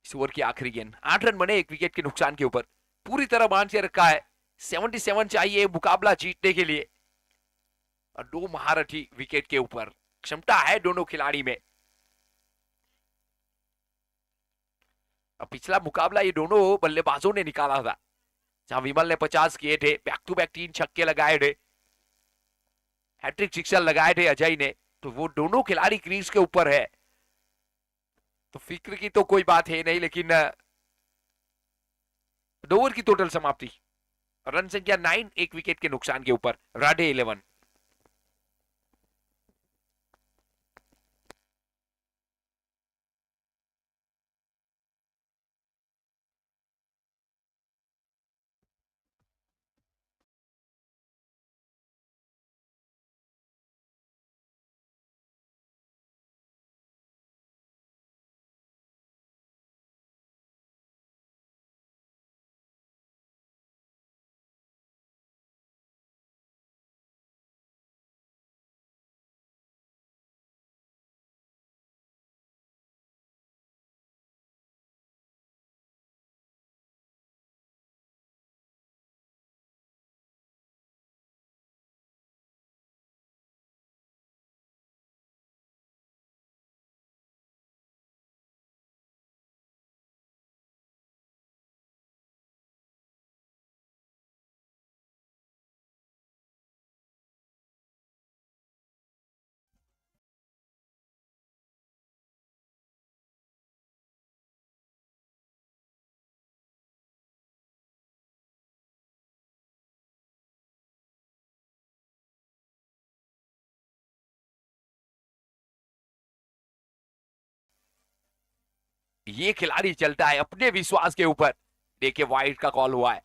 इस ओवर की आखिरी गेंद, 8 रन बने 1 विकेट के नुकसान के ऊपर। पूरी तरह मान से रखा है, 77 चाहिए मुकाबला जीतने के लिए और 2 महारथी विकेट के ऊपर। क्षमता है दोनों खिलाड़ी में। अब पिछला मुकाबला ये दोनों बल्लेबाजों ने निकाला था, जहां विमल ने 50 किए थे, बैक टू बैक 3 छक्के लगाए थे, हैट्रिक सिक्सर लगाए थे अजय ने। तो वो दोनों खिलाड़ी क्रीज के ऊपर है, तो फिक्र की तो कोई बात है नहीं। लेकिन 2 ओवर की टोटल समाप्ति, रन संख्या 9 1 विकेट के नुकसान के ऊपर, राधे 11। ये खिलाड़ी चलता है अपने विश्वास के ऊपर। देखिए वाइड का कॉल हुआ है,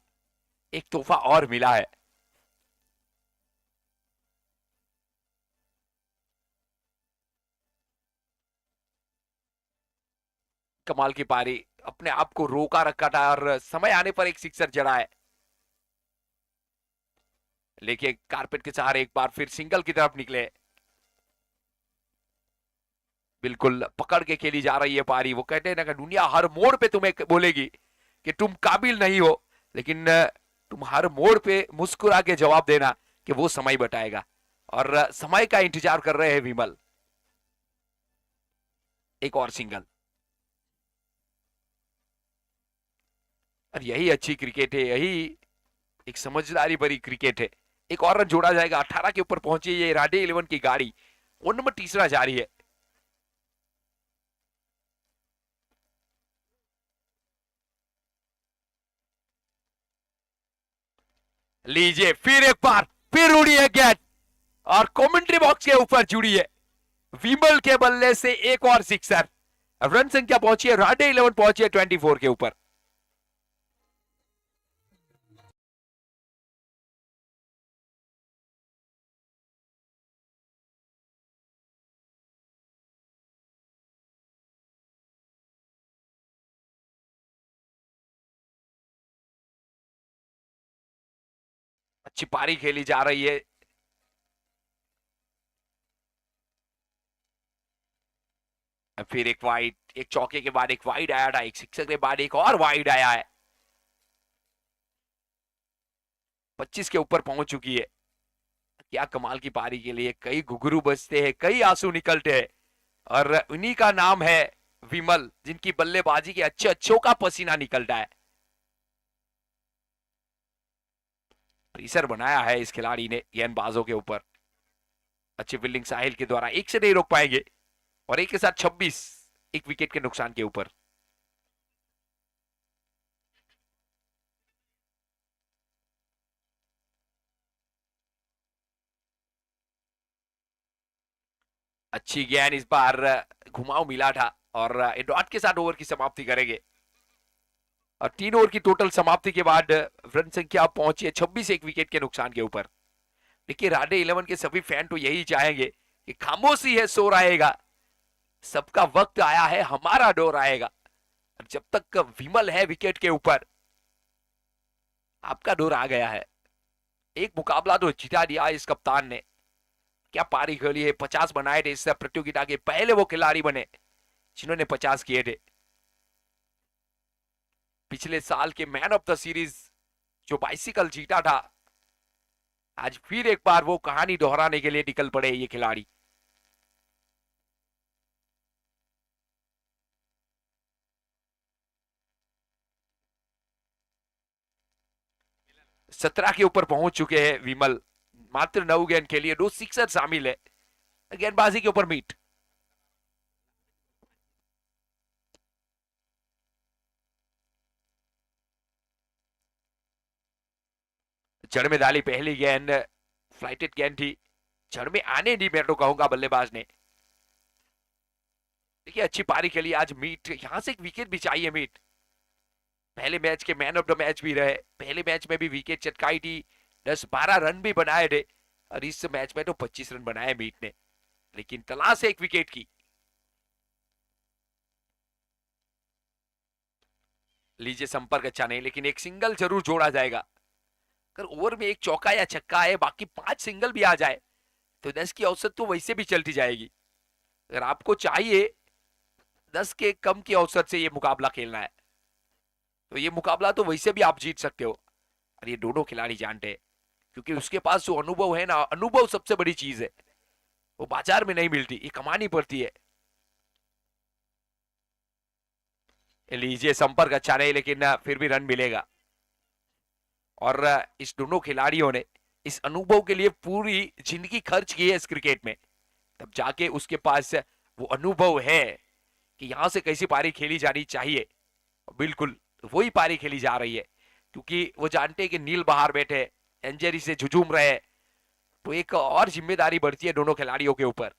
एक तोहफा और मिला है। कमाल की पारी, अपने आप को रोका रखा था और समय आने पर एक सिक्सर जड़ा है। लेकिन कारपेट के सहारे एक बार फिर सिंगल की तरफ निकले। बिल्कुल पकड़ के खेली जा रही है पारी। वो कहते हैं ना कि दुनिया हर मोड़ पे तुम्हें बोलेगी कि तुम काबिल नहीं हो, लेकिन तुम हर मोड़ पे मुस्कुरा के जवाब देना कि वो समय बताएगा। और समय का इंतजार कर रहे हैं विमल। एक और सिंगल, और यही अच्छी क्रिकेट है, यही एक समझदारी भरी क्रिकेट है। एक और रन जोड़ा जाएगा, 18 के ऊपर पहुंची ये राडे 11 की गाड़ी। वो नंबर तीसरा जारी है। लीजिए फिर एक बार फिर उड़ी है गेंद और कमेंट्री बॉक्स के ऊपर जुड़ी है। विमल के बल्ले से एक और सिक्सर। रन संख्या पहुंची है, राडे 11 पहुंची है 24 के ऊपर। अच्छी पारी खेली जा रही है। फिर एक वाइड, एक चौके के बाद एक वाइड आया था, एक सिक्सर के बाद एक और वाइड आया है। 25 के ऊपर पहुंच चुकी है। क्या कमाल की पारी के लिए कई घुघरू बजते हैं, कई आंसू निकलते हैं, और उन्हीं का नाम है विमल, जिनकी बल्लेबाजी के अच्छे अच्छों का पसीना निकलता है। प्रेशर बनाया है इस खिलाड़ी ने गेंदबाजों के ऊपर। अच्छी फील्डिंग साहिल के द्वारा, एक से नहीं रोक पाएंगे, और एक के साथ 26, एक विकेट के नुकसान के ऊपर। अच्छी गेंद इस बार, घुमाव मिला था, और डॉट के साथ ओवर की समाप्ति करेंगे। और 3 ओवर की टोटल समाप्ति के बाद रन संख्या पहुंची है 26, एक विकेट के नुकसान के ऊपर। देखिए राडे 11 के सभी फैन तो यही चाहेंगे कि खामोशी है सो रहेगा, सबका वक्त आया है, हमारा दौर आएगा। जब तक विमल है विकेट के ऊपर, आपका दौर आ गया है। एक मुकाबला तो जिता दिया इस कप्तान ने। क्या पारी खेली है, 50 बनाए थे इस प्रतियोगिता के, पहले वो खिलाड़ी बने जिन्होंने 50 किए थे। पिछले साल के मैन ऑफ द सीरीज जो बाइसिकल जीता था, आज फिर एक बार वो कहानी दोहराने के लिए निकल पड़े ये खिलाड़ी। 17 के ऊपर पहुंच चुके हैं विमल। मात्र 9 गेंद खेलिए, 2 सिक्सर शामिल है। गेंदबाजी के ऊपर मीट। जड़ में डाली पहली गेंद, फ्लाइटेड गेंद थी, जड़ में आने दी मैं तो कहूंगा बल्लेबाज ने। देखिए अच्छी पारी खेली आज मीट, यहां से एक विकेट भी चाहिए मीट। पहले मैच के मैन ऑफ द मैच भी रहे, पहले मैच में भी विकेट चटकाई थी, 10-12 रन भी बनाए थे, और इस मैच में तो 25 रन बनाए मीट ने, लेकिन तलाश है एक विकेट की। लीजिए संपर्क अच्छा नहीं, लेकिन एक सिंगल जरूर जोड़ा जाएगा। अगर ओवर में एक चौका या छक्का है, बाकी 5 सिंगल भी आ जाए, तो 10 की औसत तो वैसे भी चलती जाएगी। अगर आपको चाहिए 10 के कम की औसत से ये मुकाबला खेलना है, तो ये मुकाबला तो वैसे भी आप जीत सकते हो। और ये दोनों खिलाड़ी जानते हैं, क्योंकि उसके पास जो अनुभव है ना, अनुभव सबसे बड़ी चीज है, वो बाजार में नहीं मिलती, ये कमानी पड़ती है। लीजिए संपर्क अच्छा नहीं, लेकिन फिर भी रन मिलेगा। और इस दोनों खिलाड़ियों ने इस अनुभव के लिए पूरी जिंदगी खर्च की है इस क्रिकेट में, तब जाके उसके पास वो अनुभव है कि यहां से कैसी पारी खेली जानी चाहिए। बिल्कुल वही पारी खेली जा रही है, क्योंकि वो जानते हैं कि नील बाहर बैठे, इंजरी से झुझूम रहे, तो एक और जिम्मेदारी बढ़ती है दोनों खिलाड़ियों के ऊपर।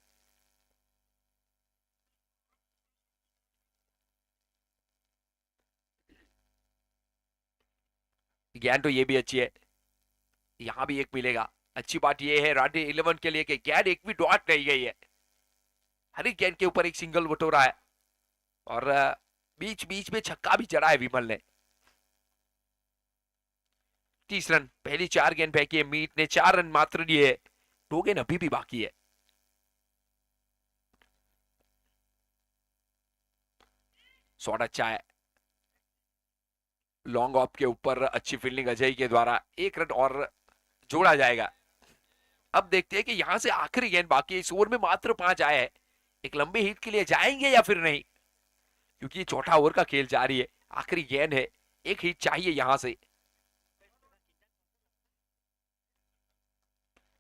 ज्ञान तो ये भी अच्छी है, यहां भी एक मिलेगा। अच्छी बात यह है राडे 11 के लिए कि ज्ञान एक भी डॉट नहीं गई है, हर एक गेंद के ऊपर एक सिंगल बटोरा है, और बीच बीच में छक्का भी चढ़ा है विमल ने। 30 रन, पहली 4 गेंद फेंकी है, मीट ने 4 रन मात्र दिए, 2 गेंद अभी भी बाकी है। शॉट अच्छा है, लॉन्ग ऑफ के ऊपर अच्छी फील्डिंग अजय के द्वारा, 1 रन और जोड़ा जाएगा। अब देखते हैं कि यहां से आखिरी गेंद बाकी है, इस ओवर में मात्र 5 आए हैं, एक लंबे हिट के लिए जाएंगे या फिर नहीं, क्योंकि चौथा ओवर का खेल जारी है, आखिरी गेंद है, एक हिट चाहिए यहां से।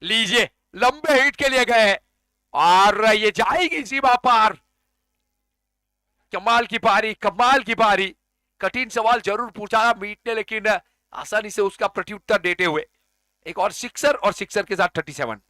लीजिए लंबे हिट के लिए गए, और ये जाएगी सीमा पार। कमाल की पारी, कमाल की पारी। कठिन सवाल जरूर पूछा मीट ने, लेकिन आसानी से उसका प्रत्युत्तर देते हुए एक और सिक्सर, और सिक्सर के साथ 37।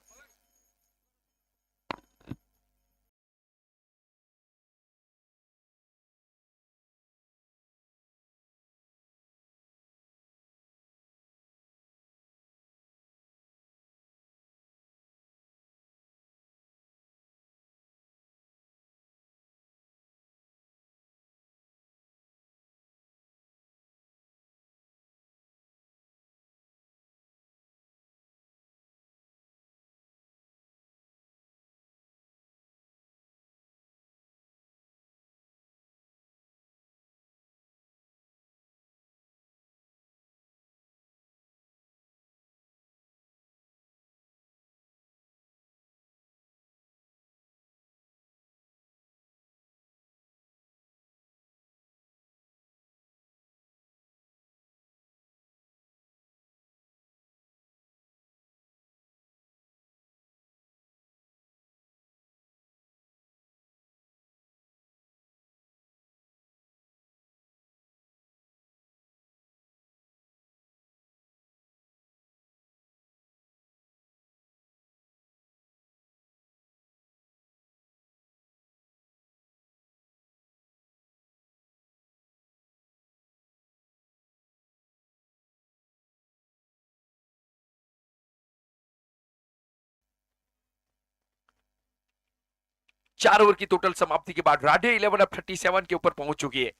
4 ओवर की टोटल समाप्ति के बाद राडे 11 अब 37 के ऊपर पहुंच चुकी है।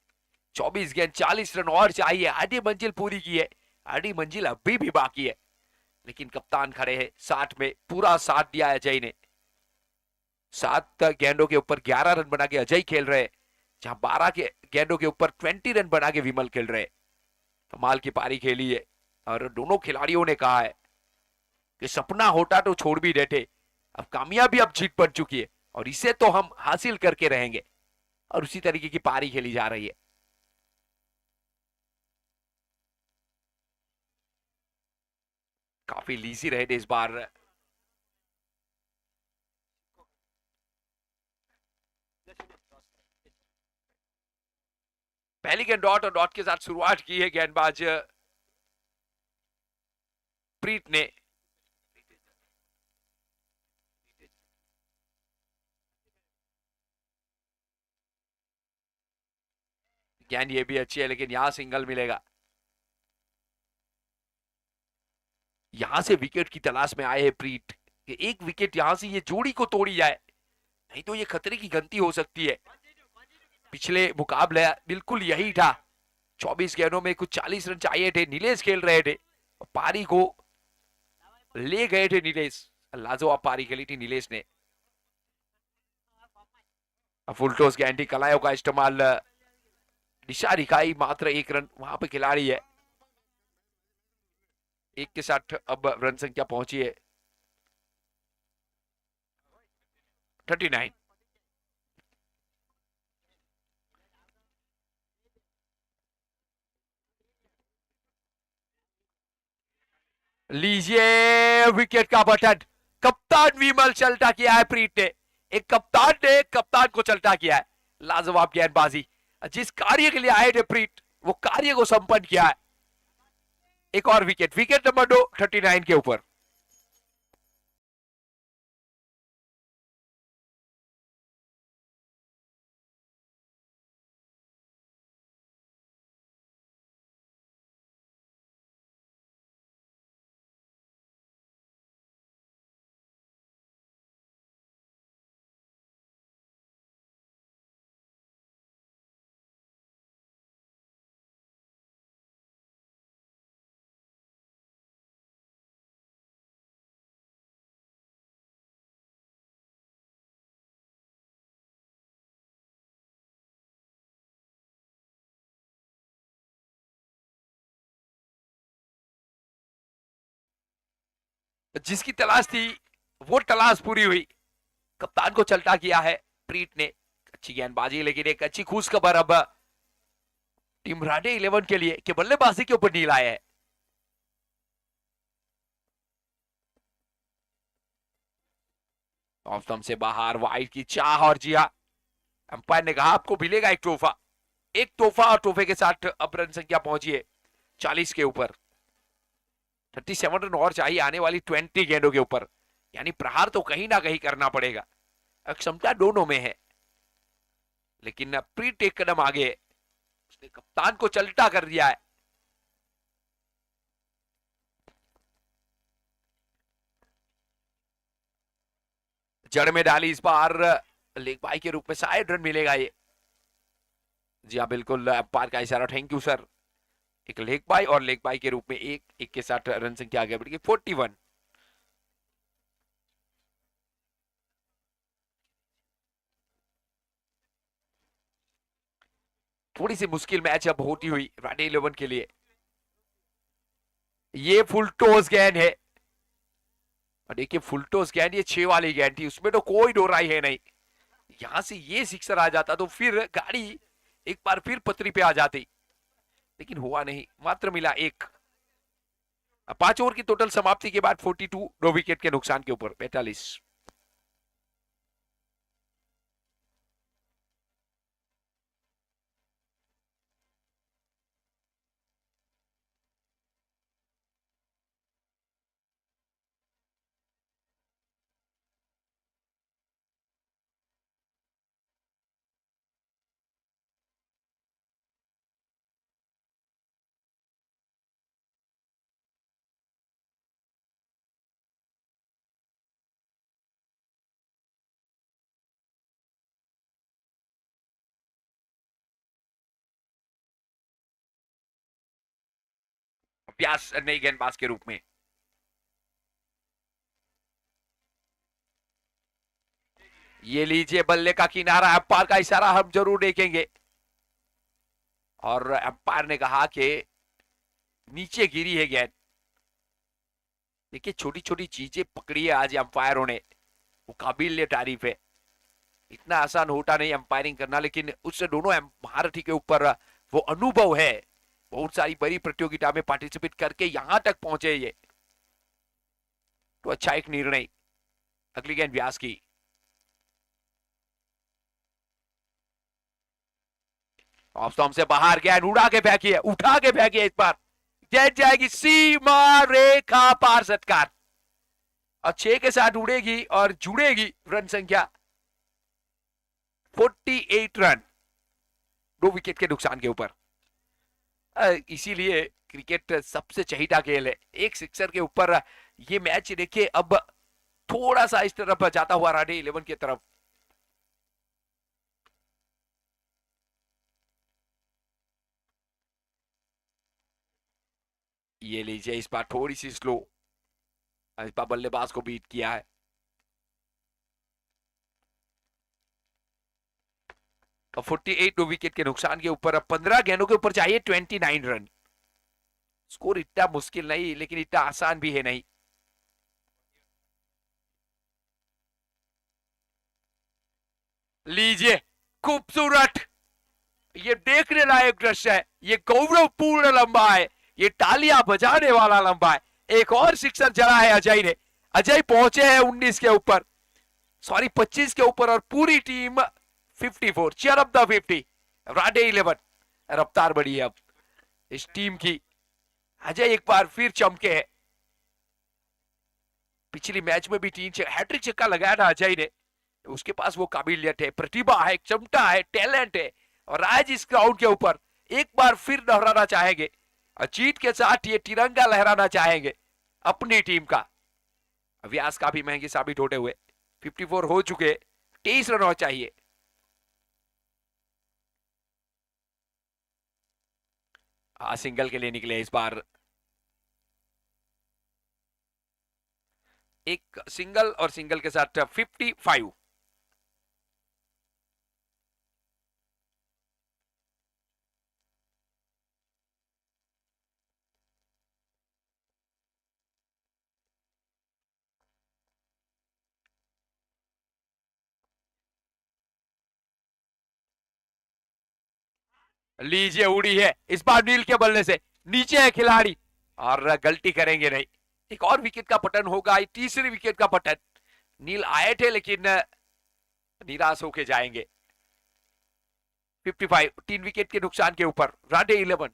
24 गेंद 40 रन और चाहिए, आधी मंजिल पूरी की है, आधी मंजिल अभी भी बाकी है। लेकिन कप्तान खड़े हैं 60 में, पूरा साथ दिया है अजय ने। 7 गेंदों के ऊपर 11 रन बना के अजय खेल रहे हैं, जहां 12 के गेंदों के ऊपर 20 रन बना के विमल खेल रहे हैं। कमाल की पारी खेली है और दोनों खिलाड़ियों ने कहा है कि सपना होता तो छोड़ भी देते, अब कामयाबी अब जीत बन चुकी है और इसे तो हम हासिल करके रहेंगे। और उसी तरीके की पारी खेली जा रही है। काफी लीजी रहे थे इस बार। पहली गेंद डॉट और डॉट के साथ शुरुआत की है गेंदबाज प्रीत ने। गेंद ये भी अच्छी है लेकिन यहां सिंगल मिलेगा। यहां से विकेट की तलाश में आए हैं प्रीत कि एक विकेट यहां से ये जोड़ी को तोड़ी जाए, नहीं तो ये खतरे की गंती हो सकती है। पिछले मुकाबले बिल्कुल यही था, 24 गेंदों में कुछ 40 रन चाहिए थे, नीलेश खेल रहे थे, पारी को ले गए थे नीलेश। लाजवाब पारी खेली थी नीलेश ने। फुल टॉस गेंद कलायों का इस्तेमाल, दिशा दिखाई, मात्र 1 रन वहां पे खिलाड़ी है। 1 के साथ अब रन संख्या पहुंची है 39। लीजिए विकेट का बटन, कप्तान विमल चलता किया है प्रीत ने। एक कप्तान ने कप्तान को चलता किया है। लाजवाब गेंदबाजी, जिस कार्य के लिए आए थे प्रीत वो कार्य को संपन्न किया है। एक और विकेट, विकेट नंबर 2 39 के ऊपर। जिसकी तलाश थी वो तलाश पूरी हुई, कप्तान को चलता किया है प्रीत ने। अच्छी गेंदबाजी, लेकिन एक अच्छी खुश खबर अब टीम राडे 11 के लिए कि बल्लेबाजी के ऊपर नील आया है। ऑफ स्टंप से बाहर, वाइड की चाह, और जी हाँ, अंपायर ने कहा आपको मिलेगा एक तोहफा। एक तोहफा और तोहफे के साथ अब रन संख्या पहुंची है 40 के ऊपर। 37 रन और चाहिए आने वाली 20 गेंदों के ऊपर, यानी प्रहार तो कहीं ना कहीं करना पड़ेगा। क्षमता दोनों में है, लेकिन प्रीत एक कदम आगे है, उसने कप्तान को चलता कर दिया है। जड़ में डाली इस बार, लेग बाई के रूप में शायद रन मिलेगा ये। जी हाँ बिल्कुल, अंपायर का इशारा, थैंक यू सर। एक लेग बाई और लेग बाई के रूप में एक एक के साथ रन संख्या आगे बढ़ गई 41। थोड़ी सी मुश्किल मैच अब होती हुई राडे 11 के लिए। ये फुल टॉस गेंद है, और देखिए फुल टॉस गेंद ये 6 वाली गेंद थी, उसमें तो कोई दो राय है नहीं। यहां से ये सिक्सर आ जाता तो फिर गाड़ी एक बार फिर पटरी पे आ जाती, लेकिन हुआ नहीं, मात्र मिला एक। 5 ओवर की टोटल समाप्ति के बाद 42, 2 विकेट के नुकसान के ऊपर 45। व्यास नई गेंदबाज के रूप में। ये लीजिए बल्ले का किनारा, अंपायर का इशारा हम जरूर देखेंगे। और अंपायर ने कहा कि नीचे गिरी है गेंद। देखिए छोटी छोटी चीजें पकड़ी है आज अंपायरों ने, वो काबिल तारीफ है। इतना आसान होता नहीं अंपायरिंग करना, लेकिन उससे दोनों महारथी के ऊपर वो अनुभव है। बहुत सारी बड़ी प्रतियोगिता में पार्टिसिपेट करके यहां तक पहुंचे ये, तो अच्छा एक निर्णय। अगली गेंद व्यास की। ऑफ स्टंप से बाहर गेंद उड़ा के फेंकी है, उठा के फेंकी है। इस बार गेंद जाएगी सीमा रेखा पार, सत्कार। और 6 के साथ उड़ेगी और जुड़ेगी रन संख्या 48 रन, 2 विकेट के नुकसान के ऊपर। इसीलिए क्रिकेट सबसे चहीता खेल है। एक सिक्सर के ऊपर ये मैच देखिए अब थोड़ा सा इस तरफ जाता हुआ राडे 11 की तरफ। ये लीजिए इस बार थोड़ी सी स्लो, इस बार बल्लेबाज को बीट किया है। और 48 2 विकेट के नुकसान के ऊपर 15 गेंदों के ऊपर चाहिए 29 रन। स्कोर इतना मुश्किल नहीं, लेकिन इतना आसान भी है नहीं। लीजिए खूबसूरत, ये देखने लायक दृश्य है, ये गौरवपूर्ण लंबा है, ये तालियां बजाने वाला लंबा है। एक और सिक्सर जड़ा है अजय ने। अजय पहुंचे हैं 19 के ऊपर, सॉरी 25 के ऊपर, और पूरी टीम 54, चीयर अप द 50। राडे 11 रफ्तार बढ़ी है अब इस टीम की। अजय एक बार फिर चमके हैं। पिछली मैच में भी 3 हैट्रिक छक्का लगाया था अजय ने। उसके पास वो काबिलियत है, प्रतिभा है, क्षमता है, टैलेंट है। और आज इस ग्राउंड के ऊपर एक बार फिर दोहराना चाहेंगे और जीत के साथ ये तिरंगा लहराना चाहेंगे अपनी टीम का। व्यास काफी महंगी साबित होते हुए 54 हो चुके, 23 रन और चाहिए। सिंगल के लिए निकले इस बार। एक सिंगल और सिंगल के साथ 55। लीजिए उड़ी है इस बार नील के बल्ले से, नीचे है खिलाड़ी और गलती करेंगे नहीं। एक और विकेट का पतन होगा, तीसरी विकेट का पतन। नील आए थे लेकिन निराश होके जाएंगे। 55, 3 विकेट के नुकसान के ऊपर राडे 11।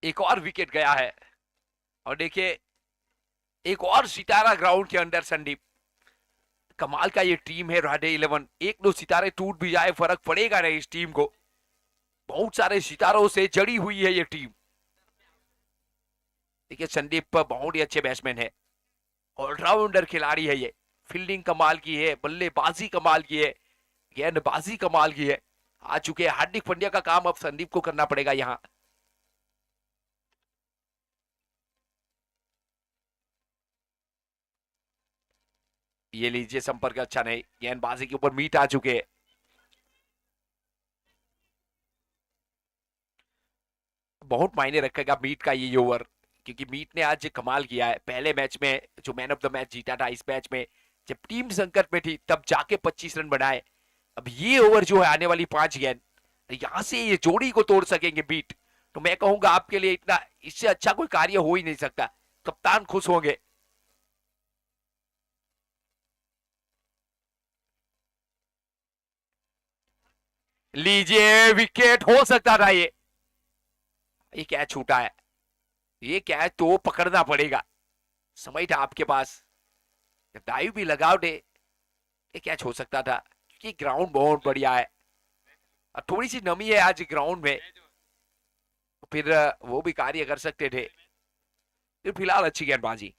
एक और विकेट गया है। और देखिए एक और सितारा ग्राउंड के अंदर। संदीप कमाल का ये टीम है राडे 11। 1-2 सितारे टूट भी जाए फर्क पड़ेगा नहीं इस टीम को, बहुत सारे सितारों से जड़ी हुई है ये टीम। देखिए संदीप बहुत ही अच्छे बैट्समैन है, ऑलराउंडर खिलाड़ी है ये। फील्डिंग कमाल की है, बल्लेबाजी कमाल की है, गेंदबाजी कमाल की है। आ चुके हैं हार्दिक पांड्या का काम अब संदीप को करना पड़ेगा यहाँ। ये लीजिए संपर्क अच्छा नहीं, गेंदबाजी के ऊपर मीट आ चुके हैं। बहुत मायने रखेगा मीट का ये ओवर, क्योंकि मीट ने आज कमाल किया है। पहले मैच में जो मैन ऑफ द मैच जीता था, इस मैच में जब टीम संकट में थी तब जाके 25 रन बनाए। अब ये ओवर जो है आने वाली 5 गेंद, यहां से ये जोड़ी को तोड़ सकेंगे मीट, तो मैं कहूंगा आपके लिए इतना इससे अच्छा कोई कार्य हो ही नहीं सकता। कप्तान खुश होंगे। लीजिए, विकेट हो सकता था ये कैच छूटा है। ये कैच तो पकड़ना पड़ेगा, समय था आपके पास, डाइव भी लगाओ दे, ये कैच हो सकता था क्योंकि ग्राउंड बहुत बढ़िया है और थोड़ी सी नमी है आज ग्राउंड में, फिर वो भी कार्य कर सकते थे। फिर फिलहाल अच्छी गेंदबाजी।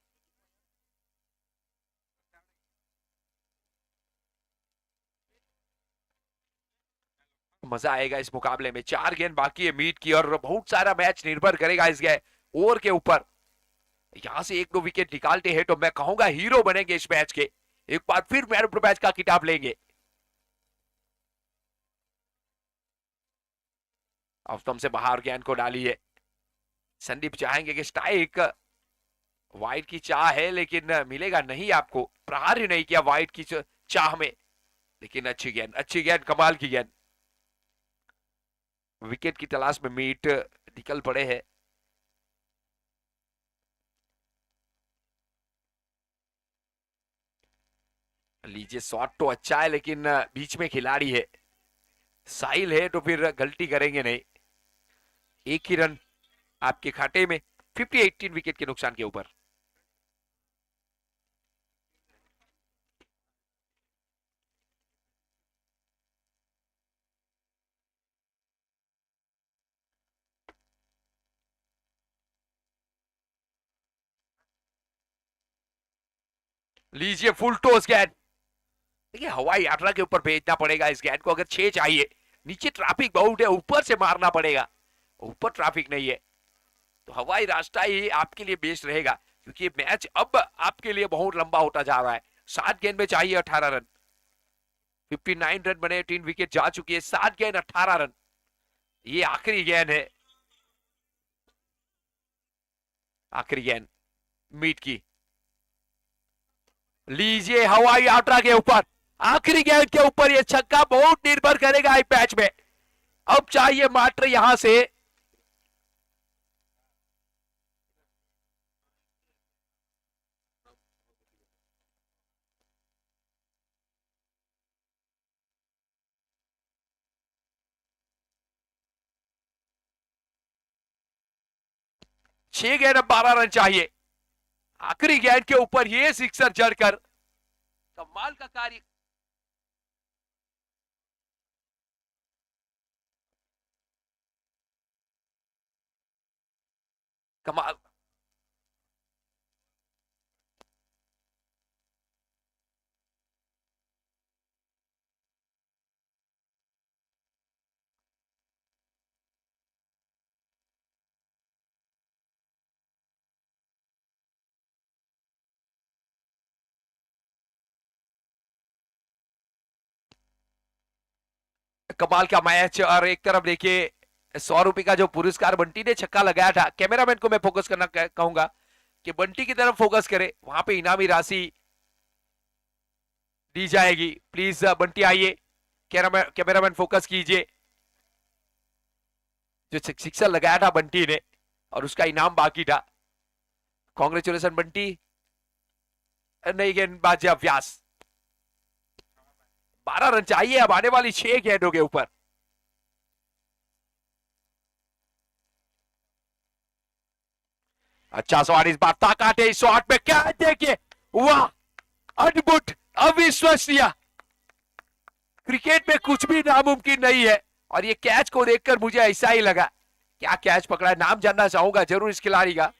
मजा आएगा इस मुकाबले में। 4 गेंद बाकी है मीट की और बहुत सारा मैच निर्भर करेगा इस ओवर के ऊपर। यहां से 1-2 विकेट निकालते हैं तो मैं कहूंगा हीरो बनेंगे इस मैच के, एक बार फिर मैन ऑफ द मैच का खिताब लेंगे। ऑफ से बाहर गेंद को डाली है। संदीप चाहेंगे कि स्ट्राइक, वाइड की चाह है लेकिन मिलेगा नहीं आपको, प्रहार ही नहीं किया वाइड की चाह में, लेकिन अच्छी गेंद, अच्छी गेंद, कमाल की गेंद। विकेट की तलाश में मीट निकल पड़े हैं। लीजिए, शॉट तो अच्छा है लेकिन बीच में खिलाड़ी है, साहिल है तो फिर गलती करेंगे नहीं। एक ही रन आपके खाते में, 50-18 विकेट के नुकसान के ऊपर। लीजिए, फुल टॉस गेंद। देखिए, हवाई यात्रा के ऊपर भेजना पड़ेगा इस गेंद को, अगर 6 चाहिए। नीचे ट्रैफिक बहुत है, ऊपर से मारना पड़ेगा, ऊपर ट्रैफिक नहीं है, तो हवाई रास्ता ही आपके लिए बेस्ट रहेगा क्योंकि मैच अब आपके लिए बहुत लंबा होता जा रहा है। 7 गेंद में चाहिए 18 रन, 59 रन बने, 3 विकेट जा चुकी है, 7 गेंद 18 रन, ये आखिरी गेंद है, आखिरी गेंद मीट की। लीजिए, हवाई यात्रा के ऊपर आखिरी गेंद के ऊपर ये छक्का बहुत निर्भर करेगा इस मैच में। अब चाहिए मात्र यहां से छह गेंद, 12 रन चाहिए। आखिरी गेंद के ऊपर ये सिक्सर जड़कर कमाल का कार्य। कमाल, कमाल का मैच। और एक तरफ देखिए 100 रुपए का जो पुरस्कार बंटी ने छक्का लगाया था, कैमरामैन को मैं फोकस करना कहूंगा कि बंटी की तरफ फोकस करे, वहां पे इनामी राशि दी जाएगी। प्लीज बंटी आइए, कैमरामैन फोकस कीजिए। जो सिक्सर लगाया था बंटी ने और उसका इनाम बाकी था। कॉन्ग्रेचुलेशन बंटी। नई गेंदबाज व्यास, 12 रन चाहिए अब आने वाली 6 गेंदों के ऊपर। अच्छा शॉट, इस बार ताकत है इस शॉट में, क्या देखिए, वाह, अद्भुत, अविश्वसनीय। क्रिकेट में कुछ भी नामुमकिन नहीं है और ये कैच को देखकर मुझे ऐसा ही लगा, क्या कैच पकड़ा है। नाम जानना चाहूंगा जरूर इस खिलाड़ी का।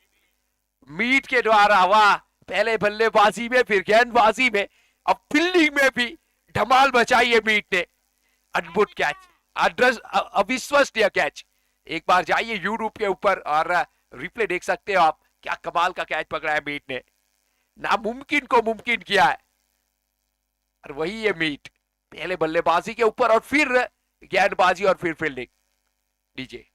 मीट के द्वारा, वाह, पहले बल्लेबाजी में, फिर गेंदबाजी में, अब फील्डिंग में भी धमाल मचाई है मीट ने। अद्भुत कैच, अविश्वसनीय कैच। एक बार जाइए यूट्यूब के ऊपर और रिप्ले देख सकते हो आप, क्या कमाल का कैच पकड़ा है मीट ने, नामुमकिन को मुमकिन किया है। और वही है मीट, पहले बल्लेबाजी के ऊपर और फिर गेंदबाजी और फिर फील्डिंग। डीजे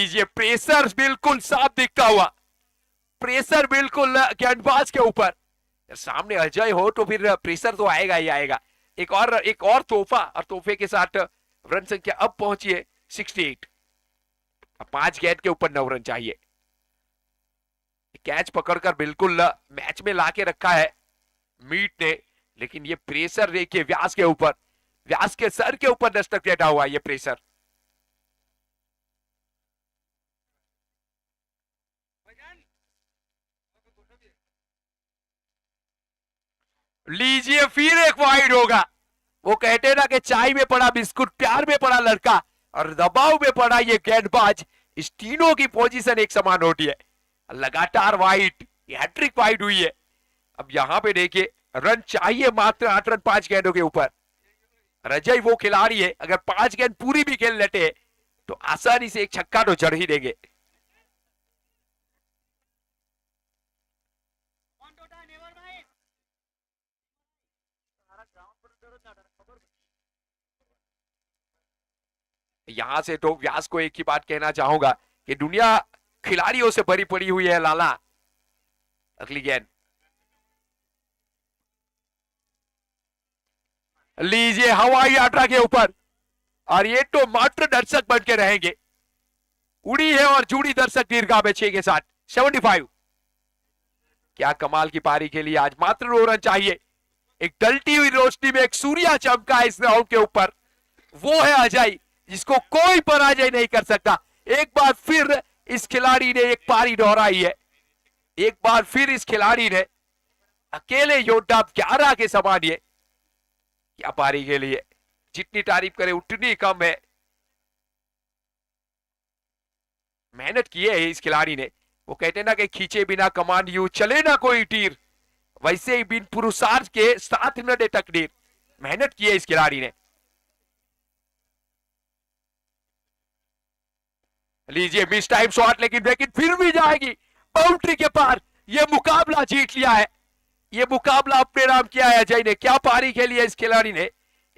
लीजिए प्रेशर बिल्कुल साफ दिखता हुआ, प्रेशर बिल्कुल गेंदबाज के ऊपर। सामने अजय हो तो फिर प्रेशर तो आएगा ही आएगा। एक और तोहफा, और तोहफे के साथ रन संख्या अब पहुंची है 68। अब 5 गेंद के ऊपर 9 रन चाहिए। कैच पकड़कर बिल्कुल मैच में लाके रखा है मीट ने, लेकिन ये प्रेशर देखिए व्यास के ऊपर, व्यास के सर के ऊपर दस्तक देता हुआ ये प्रेशर। लीजिए फिर एक वाइड होगा। वो कहते ना कि चाय में पड़ा बिस्कुट, प्यार में पड़ा लड़का और दबाव में पड़ा ये गेंदबाज। इस तीनों की पोजीशन एक समान होती है। लगातार वाइड, हैट्रिक वाइड हुई है। अब यहां पे देखिए रन चाहिए मात्र 8 रन 5 गेंदों के ऊपर। अजय वो खिलाड़ी है, अगर 5 गेंद पूरी भी खेल लेते तो आसानी से एक छक्का तो जड़ ही देंगे। यहां से तो व्यास को एक ही बात कहना चाहूंगा कि दुनिया खिलाड़ियों से भरी पड़ी हुई है लाला। अगली गेंद लीजिए हवाई यात्रा के ऊपर, और ये तो मात्र दर्शक बन के रहेंगे। उड़ी है और जुड़ी दर्शक दीर्घा में 6 के साथ 75। क्या कमाल की पारी के लिए आज मात्र 2 रन चाहिए। एक डलती हुई रोशनी में एक सूर्य चमका इस राउंड के ऊपर, वो है अजय जिसको कोई पराजय नहीं कर सकता। एक बार फिर इस खिलाड़ी ने एक पारी दोहराई है। एक बार फिर इस खिलाड़ी ने अकेले योद्धा 11 के समान ये क्या पारी के लिए, जितनी तारीफ करे उतनी कम है। मेहनत की है इस खिलाड़ी ने। वो कहते ना कि खींचे बिना कमान यूं चले ना कोई तीर, वैसे ही बिन पुरुषार्थ के साथ न दे तकदीर। मेहनत की है इस खिलाड़ी ने। लीजिए मिस टाइम शॉट, लेकिन फिर भी जाएगी बाउंड्री के पार। ये मुकाबला जीत लिया है, ये मुकाबला अपने नाम किया है अजय ने। क्या पारी खेली है इस खिलाड़ी ने,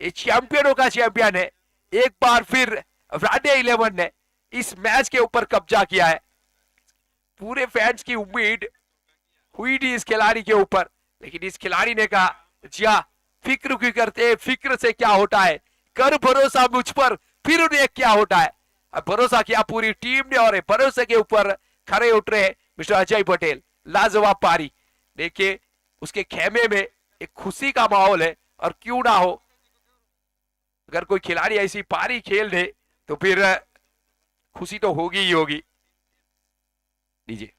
ये चैंपियनों का चैंपियन है। एक बार फिर फ्राइडे 11 ने इस मैच के ऊपर कब्जा किया है। पूरे फैंस की उम्मीद हुई थी इस खिलाड़ी के ऊपर, लेकिन इस खिलाड़ी ने कहा जी हाँ, फिक्र क्यों करते, फिक्र से क्या होता है, कर भरोसा मुझ पर फिर देख क्या होता है। अब भरोसा किया पूरी टीम ने और भरोसे के ऊपर खड़े उठ रहे मिस्टर अजय पटेल। लाजवाब पारी देखिए, उसके खेमे में एक खुशी का माहौल है। और क्यों ना हो, अगर कोई खिलाड़ी ऐसी पारी खेल दे तो फिर खुशी तो होगी ही होगी। लीजिए